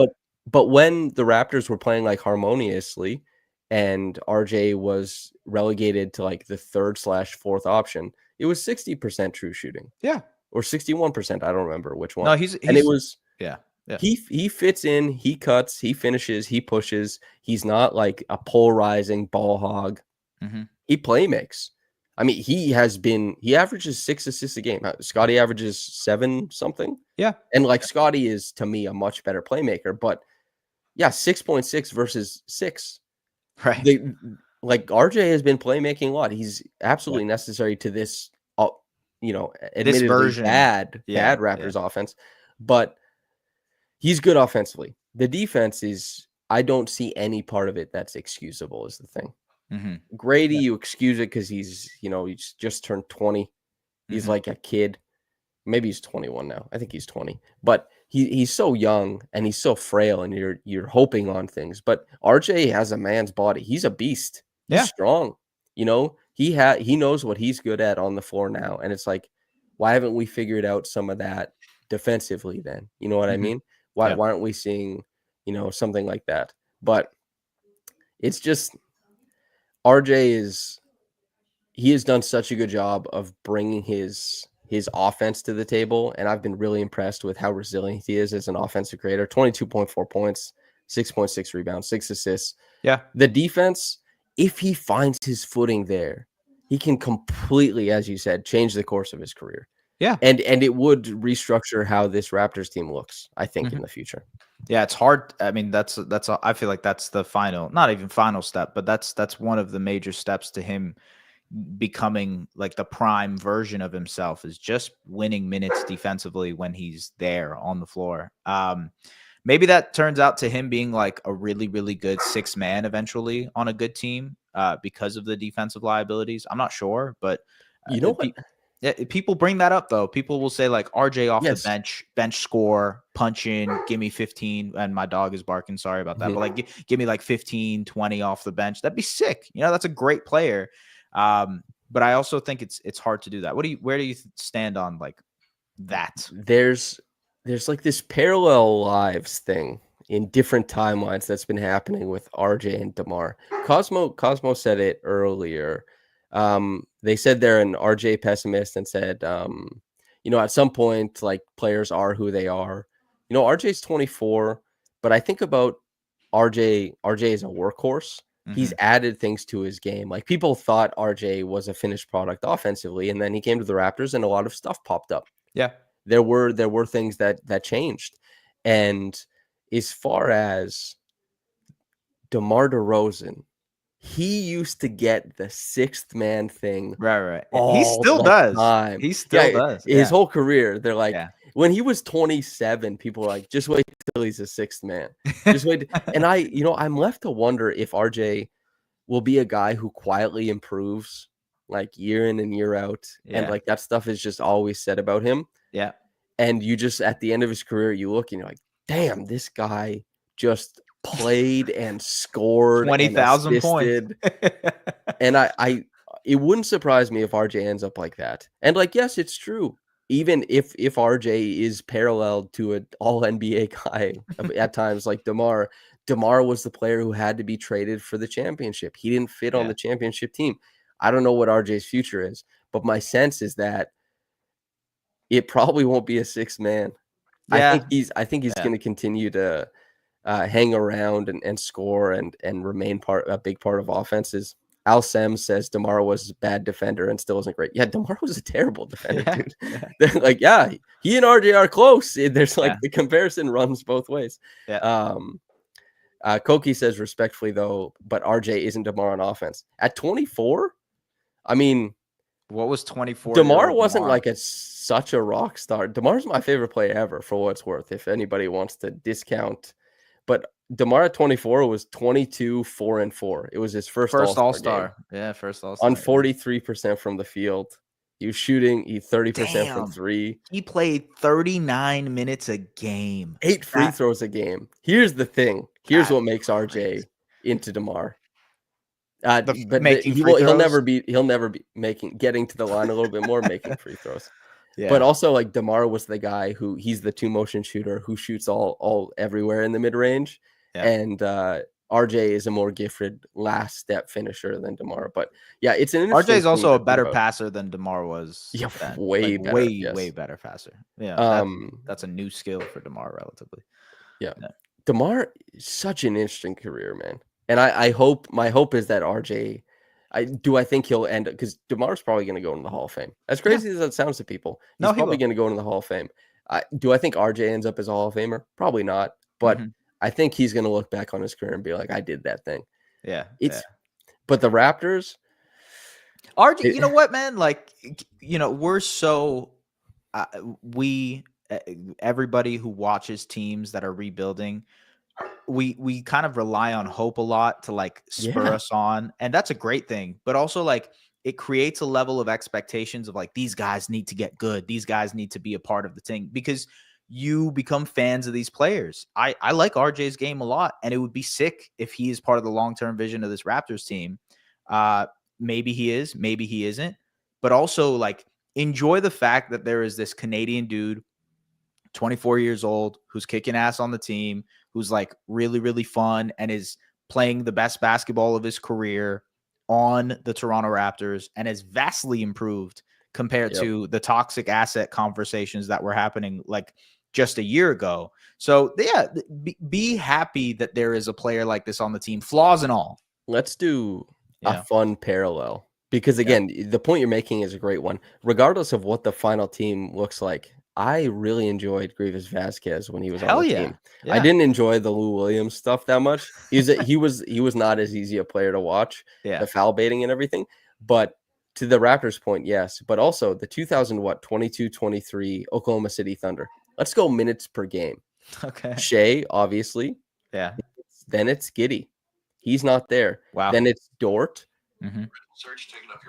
But when the Raptors were playing like harmoniously, and RJ was relegated to like the third/fourth option, it was 60% true shooting. Yeah. Or 61%. I don't remember which one. No, he's and it was yeah. he fits in, he cuts, he finishes, he pushes. He's not like a polarizing ball hog. Mm-hmm. He play makes. I mean, he averages 6 assists a game. Scottie averages 7 something. Yeah. And like Scottie is, to me, a much better playmaker. But yeah, 6.6 versus 6. Right. Like RJ has been playmaking a lot. He's absolutely necessary to this, admittedly version. bad Raptors offense. But he's good offensively. The defense is, I don't see any part of it that's excusable, is the thing. Mm-hmm. Gradey, you excuse it because he's just turned 20. He's like a kid. Maybe he's 21 now. I think he's 20. But he's so young and he's so frail, and you're hoping on things. But RJ has a man's body. He's a beast. He's strong. He knows what he's good at on the floor now. And it's like, why haven't we figured out some of that defensively then? You know what I mean? Why aren't we seeing, something like that? But it's just, RJ he has done such a good job of bringing his offense to the table, and I've been really impressed with how resilient he is as an offensive creator. 22.4 points, 6.6 rebounds, 6 assists. Yeah. The defense, if he finds his footing there, he can completely, as you said, change the course of his career. Yeah. And it would restructure how this Raptors team looks, I think, in the future. Yeah, it's hard. I mean, I feel like that's the final, not even final step, but that's one of the major steps to him becoming like the prime version of himself, is just winning minutes defensively when he's there on the floor. Maybe that turns out to him being like a really, really good 6-man eventually on a good team because of the defensive liabilities. I'm not sure, but you know what? People bring that up though. People will say like RJ off the bench score, punch in, give me 15. And my dog is barking. Sorry about that. But like, give me like 15, 20 off the bench. That'd be sick. That's a great player. But I also think it's hard to do that. Where do you stand on like that? There's like this parallel lives thing in different timelines that's been happening with RJ and DeMar. Cosmo said it earlier. They said they're an RJ pessimist and said, at some point, like, players are who they are. RJ's 24, but I think about RJ is a workhorse. He's added things to his game. Like, people thought RJ was a finished product offensively, and then he came to the Raptors and a lot of stuff popped up. Yeah. There were things that changed. And as far as DeMar DeRozan, he used to get the 6th man thing. Right. He still does. Time. He still does. His whole career, they're like, when he was 27, people were like, just wait till he's a 6th man. Just wait. And I'm left to wonder if RJ will be a guy who quietly improves, like, year in and year out. And like, that stuff is just always said about him. Yeah. And you just, at the end of his career, you look and you're like, damn, this guy just played and scored 20,000 points. And it wouldn't surprise me if RJ ends up like that. And like, yes, it's true. even if RJ is paralleled to an all NBA guy at times like DeMar was the player who had to be traded for the championship. He didn't fit on the championship team. I don't know what RJ's future is, but my sense is that it probably won't be a sixth man. I think he's going to continue to hang around and score and remain a big part of offenses. Al Sem says DeMar was a bad defender and still isn't great. Yeah, DeMar was a terrible defender, dude. Like, he and RJ are close. There's like the comparison runs both ways. Koki says respectfully though, but RJ isn't DeMar on offense at 24. I mean, what was 24? DeMar wasn't like such a rock star. DeMar's my favorite player ever, for what it's worth. If anybody wants to discount, but DeMar at 24 was 22, 4 and 4. It was his first All-Star. Yeah, first All-Star. On 43% from the field. He was shooting 30% from three. He played 39 minutes a game. 8 free throws a game. Here's the thing. Here's what makes RJ into DeMar. But he'll never be getting to the line a little bit more, making free throws. Yeah. But also like DeMar was the guy he's the 2-motion shooter who shoots all everywhere in the mid range. Yeah. And RJ is a more gifted last step finisher than DeMar. But yeah, it's an interesting RJ is also a better passer than DeMar was. Yeah, way better passer. Yeah. That's a new skill for DeMar relatively. Yeah. DeMar, such an interesting career, man. And my hope is that RJ, I think he'll end up, because DeMar's probably going to go into the Hall of Fame. As crazy as that sounds to people, he's probably going to go into the Hall of Fame. Do I think RJ ends up as a Hall of Famer? Probably not. But I think he's going to look back on his career and be like, I did that thing. Yeah. But the Raptors. RJ, you know what, man? Like, we're so, everybody who watches teams that are rebuilding, we kind of rely on hope a lot to like spur us on, and that's a great thing, but also like it creates a level of expectations of like, these guys need to get good, these guys need to be a part of the team, because you become fans of these players. I like RJ's game a lot, and it would be sick if he is part of the long-term vision of this Raptors team. Maybe he is, maybe he isn't, but also like enjoy the fact that there is this Canadian dude, 24 years old, who's kicking ass on the team, who's like really, really fun and is playing the best basketball of his career on the Toronto Raptors and has vastly improved compared to the toxic asset conversations that were happening like just a year ago. So yeah, be happy that there is a player like this on the team, flaws and all. Let's do a fun parallel, because again, the point you're making is a great one. Regardless of what the final team looks like, I really enjoyed Grievous Vasquez when he was on the team. Yeah. I didn't enjoy the Lou Williams stuff that much. He was not as easy a player to watch. Yeah. The foul baiting and everything. But to the Raptors' point, yes. But also the 22-23 Oklahoma City Thunder. Let's go minutes per game. Okay. Shai, obviously. Yeah. Then it's Giddy. He's not there. Wow. Then it's Dort. Mm-hmm.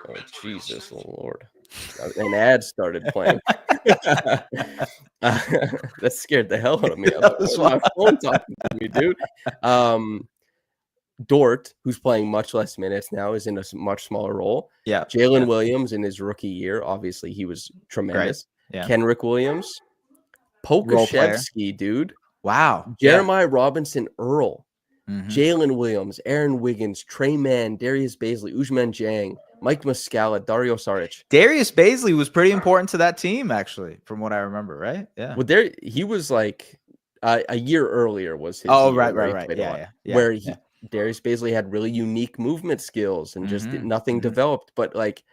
Oh, Jesus Lord. An ad started playing. That scared the hell out of me. I was like, my phone talking to me, dude. Dort, who's playing much less minutes now, is in a much smaller role. Yeah. Jalen Williams in his rookie year, obviously he was tremendous. Yeah. Kenrick Williams, Pokashevsky, dude. Wow. Jeremiah Robinson Earl. Jalen Williams, Aaron Wiggins, Trey Mann, Darius Baisley, Ousmane Dieng, Mike Muscala, Dario Saric. Darius Baisley was pretty important to that team, actually, from what I remember, right? Yeah. Well, he was like a year earlier was his. Oh, right. Yeah. Where Darius Baisley had really unique movement skills and just nothing developed. But like,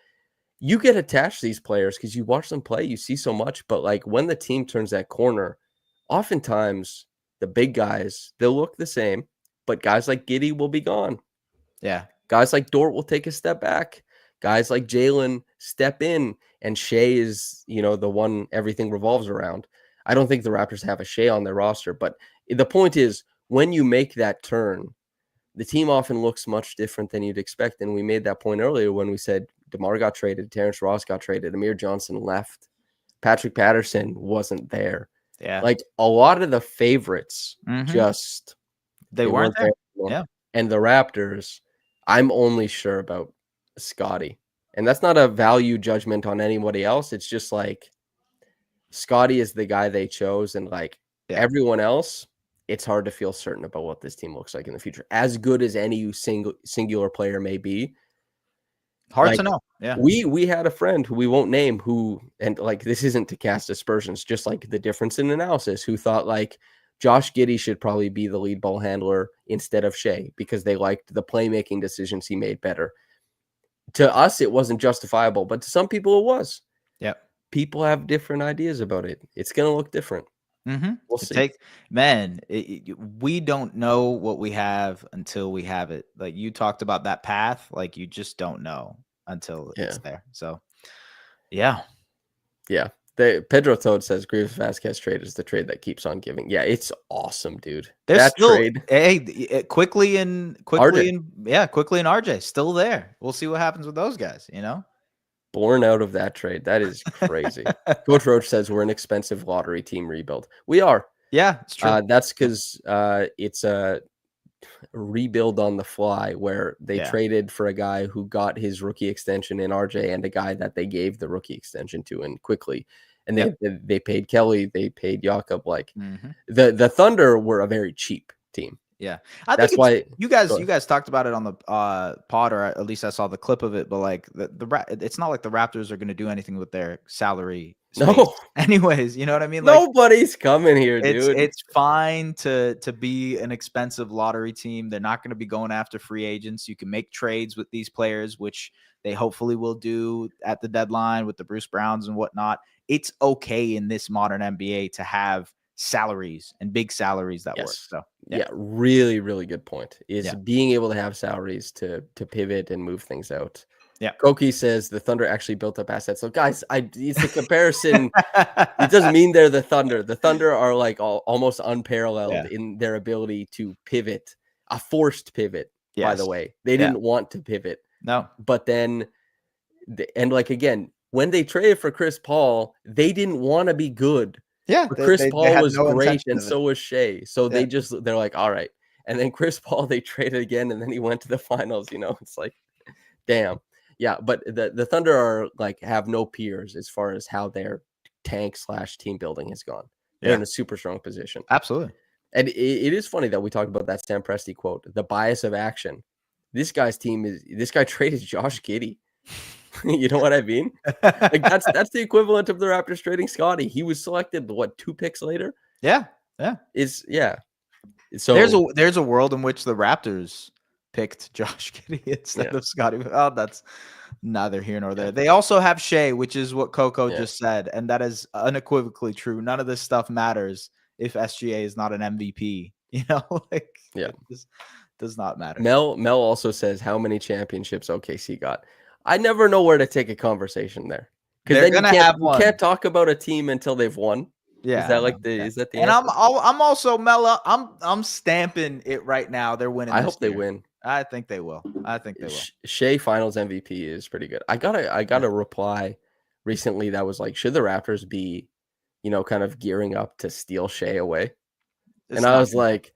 you get attached to these players because you watch them play, you see so much. But like, when the team turns that corner, oftentimes the big guys, they'll look the same. But guys like Giddy will be gone. Yeah. Guys like Dort will take a step back. Guys like Jalen step in. And Shai is, the one everything revolves around. I don't think the Raptors have a Shai on their roster. But the point is, when you make that turn, the team often looks much different than you'd expect. And we made that point earlier when we said DeMar got traded, Terrence Ross got traded, Amir Johnson left, Patrick Patterson wasn't there. Yeah. Like a lot of the favorites just... They weren't there. Yeah. And the Raptors, I'm only sure about Scottie. And that's not a value judgment on anybody else. It's just like Scottie is the guy they chose, and like everyone else, it's hard to feel certain about what this team looks like in the future. As good as any singular player may be, hard like, to know. Yeah. We had a friend who we won't name who, and like this isn't to cast aspersions, just like the difference in analysis, who thought like Josh Giddey should probably be the lead ball handler instead of Shai because they liked the playmaking decisions he made better. To us, it wasn't justifiable, but to some people it was. Yep. People have different ideas about it. It's going to look different. We'll see. We don't know what we have until we have it. Like you talked about that path, like you just don't know until it's there. So, yeah. Pedro Toad says Grievous Vasquez trade is the trade that keeps on giving. Yeah, it's awesome, dude. There's that still, trade. Quickly and RJ still there. We'll see what happens with those guys. Born out of that trade. That is crazy. Coach Roach says we're an expensive lottery team rebuild. We are. Yeah, it's true. That's because it's a rebuild on the fly where they traded for a guy who got his rookie extension in RJ and a guy that they gave the rookie extension to in Quickley. And they paid Kelly, they paid Jakob. Like the Thunder were a very cheap team. Yeah, that's why you guys talked about it on the pod, or at least I saw the clip of it. But like it's not like the Raptors are going to do anything with their salary space. No, anyways, you know what I mean. Like, nobody's coming here, dude. It's fine to be an expensive lottery team. They're not going to be going after free agents. You can make trades with these players, which they hopefully will do at the deadline with the Bruce Browns and whatnot. It's okay in this modern NBA to have salaries and big salaries that work. So really, really good point is being able to have salaries to pivot and move things out. Yeah. Koki says the Thunder actually built up assets. So guys, it's a comparison. It doesn't mean they're the Thunder. The Thunder are like almost unparalleled in their ability to pivot, a forced pivot, by the way. They didn't want to pivot. No. But then, and like, again, when they traded for Chris Paul, they didn't want to be good. Yeah, Chris Paul was great, and so was Shai. So they're like, all right. And then Chris Paul, they traded again, and then he went to the finals. It's like, damn. Yeah, but the Thunder are like have no peers as far as how their tank/team building has gone. They're in a super strong position. Absolutely. And it is funny that we talked about that Sam Presti quote, the bias of action. This guy traded Josh Giddey. You know what I mean? Like that's the equivalent of the Raptors trading Scottie. He was selected 2 picks later. Yeah. So there's a world in which the Raptors picked Josh Giddey instead of Scottie. Oh, that's neither here nor there. They also have Shai, which is what Coco just said, and that is unequivocally true. None of this stuff matters if SGA is not an MVP. It just does not matter. Mel also says how many championships OKC got. I never know where to take a conversation there, because then you can't talk about a team until they've won. Yeah, is that like is that the and answer? I'm also Mela. I'm stamping it right now. They're winning. I hope they win. I think they will. Shai Finals MVP is pretty good. I got a reply recently that was like, should the Raptors be, kind of gearing up to steal Shai away? I was like,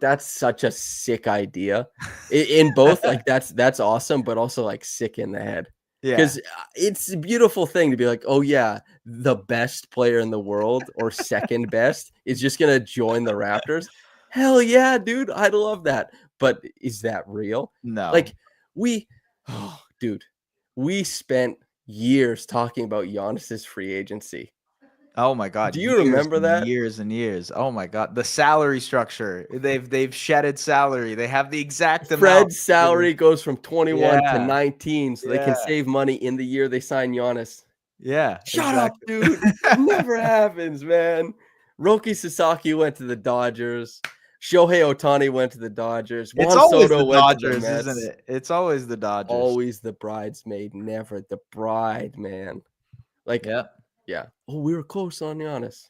that's such a sick idea. In both, like that's awesome, but also like sick in the head. Yeah, because it's a beautiful thing to be like, oh yeah, the best player in the world or second best is just gonna join the Raptors. Hell yeah, dude, I'd love that. But is that real? No. Like we spent years talking about Giannis's free agency. Oh my God! Do you remember that? Years and years. Oh my God! The salary structure. They've shedded salary. They have the exact amount. Fred's salary goes from 21 to 19, so they can save money in the year they sign Giannis. Yeah. Shut up, dude. It never happens, man. Roki Sasaki went to the Dodgers. Shohei Ohtani went to the Dodgers. It's always the Dodgers, isn't it? It's always the Dodgers. Always the bridesmaid, never the bride, man. Like, yeah. Oh, we were close on Giannis.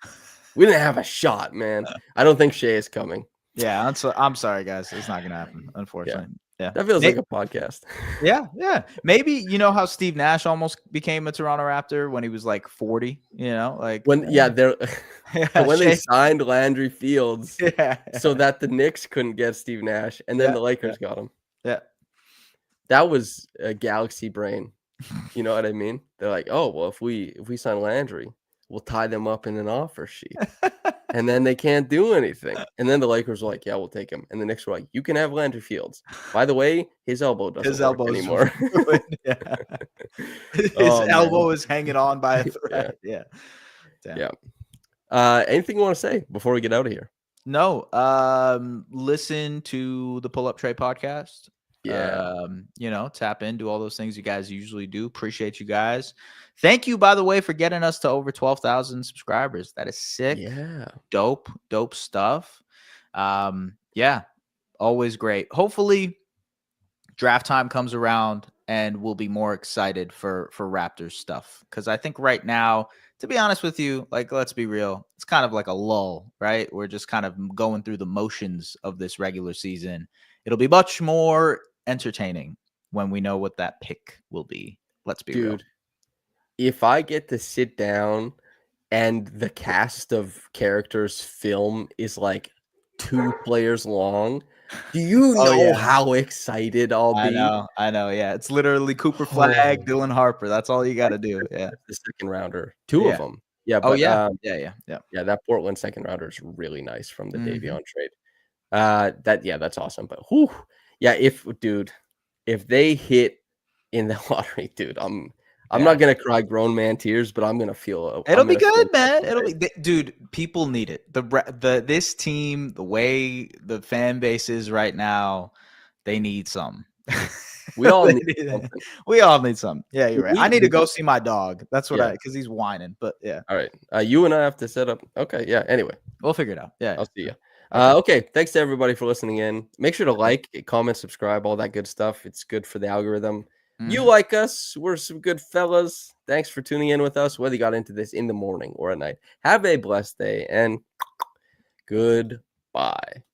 We didn't have a shot, man. I don't think Shai is coming. Yeah, I'm sorry, guys. It's not going to happen, unfortunately. Yeah. That feels like a podcast. Yeah. Maybe you know how Steve Nash almost became a Toronto Raptor when he was like 40, like when they signed Landry Fields so that the Knicks couldn't get Steve Nash, and then the Lakers got him. Yeah. That was a galaxy brain. You know what I mean? They're like, oh, well, if we sign Landry, we'll tie them up in an offer sheet. And then they can't do anything. And then the Lakers were like, yeah, we'll take him. And the Knicks were like, you can have Landry Fields. By the way, his elbow doesn't work anymore. Yeah. His Oh, elbow man. is hanging on by a thread. Yeah. Damn. Yeah. Anything you want to say before we get out of here? No. Listen to the Pull Up Tray podcast. Yeah. Tap in, do all those things you guys usually do. Appreciate you guys. Thank you, by the way, for getting us to over 12,000 subscribers. That is sick. Yeah. Dope stuff. Yeah, always great. Hopefully draft time comes around and we'll be more excited for Raptors stuff. Because I think right now, to be honest with you, like, let's be real, it's kind of like a lull, right? We're just kind of going through the motions of this regular season. It'll be much more entertaining when we know what that pick will be. Let's be real. If I get to sit down and the cast of characters film is like 2 players long, do you know how excited I'll be? I know. Yeah, it's literally Cooper Flag, Dylan Harper. That's all you got to do. Yeah, the second rounder, 2 of them. Yeah, but yeah. That Portland second rounder is really nice from the Davion trade. That's awesome. But if they hit in the lottery, dude, I'm not gonna cry grown man tears, but I'm gonna feel. It'll be good, man. It'll be, dude. People need it. This team, the way the fan base is right now, they need some. We all need something. We all need some. Yeah, you're right. I need to go see my dog. That's what because he's whining. But yeah. All right. You and I have to set up. Okay. Yeah. Anyway, we'll figure it out. Yeah. I'll see you. Okay. Thanks to everybody for listening in. Make sure to like, comment, subscribe, all that good stuff. It's good for the algorithm. You like us. We're some good fellas. Thanks for tuning in with us, whether you got into this in the morning or at night. Have a blessed day and goodbye.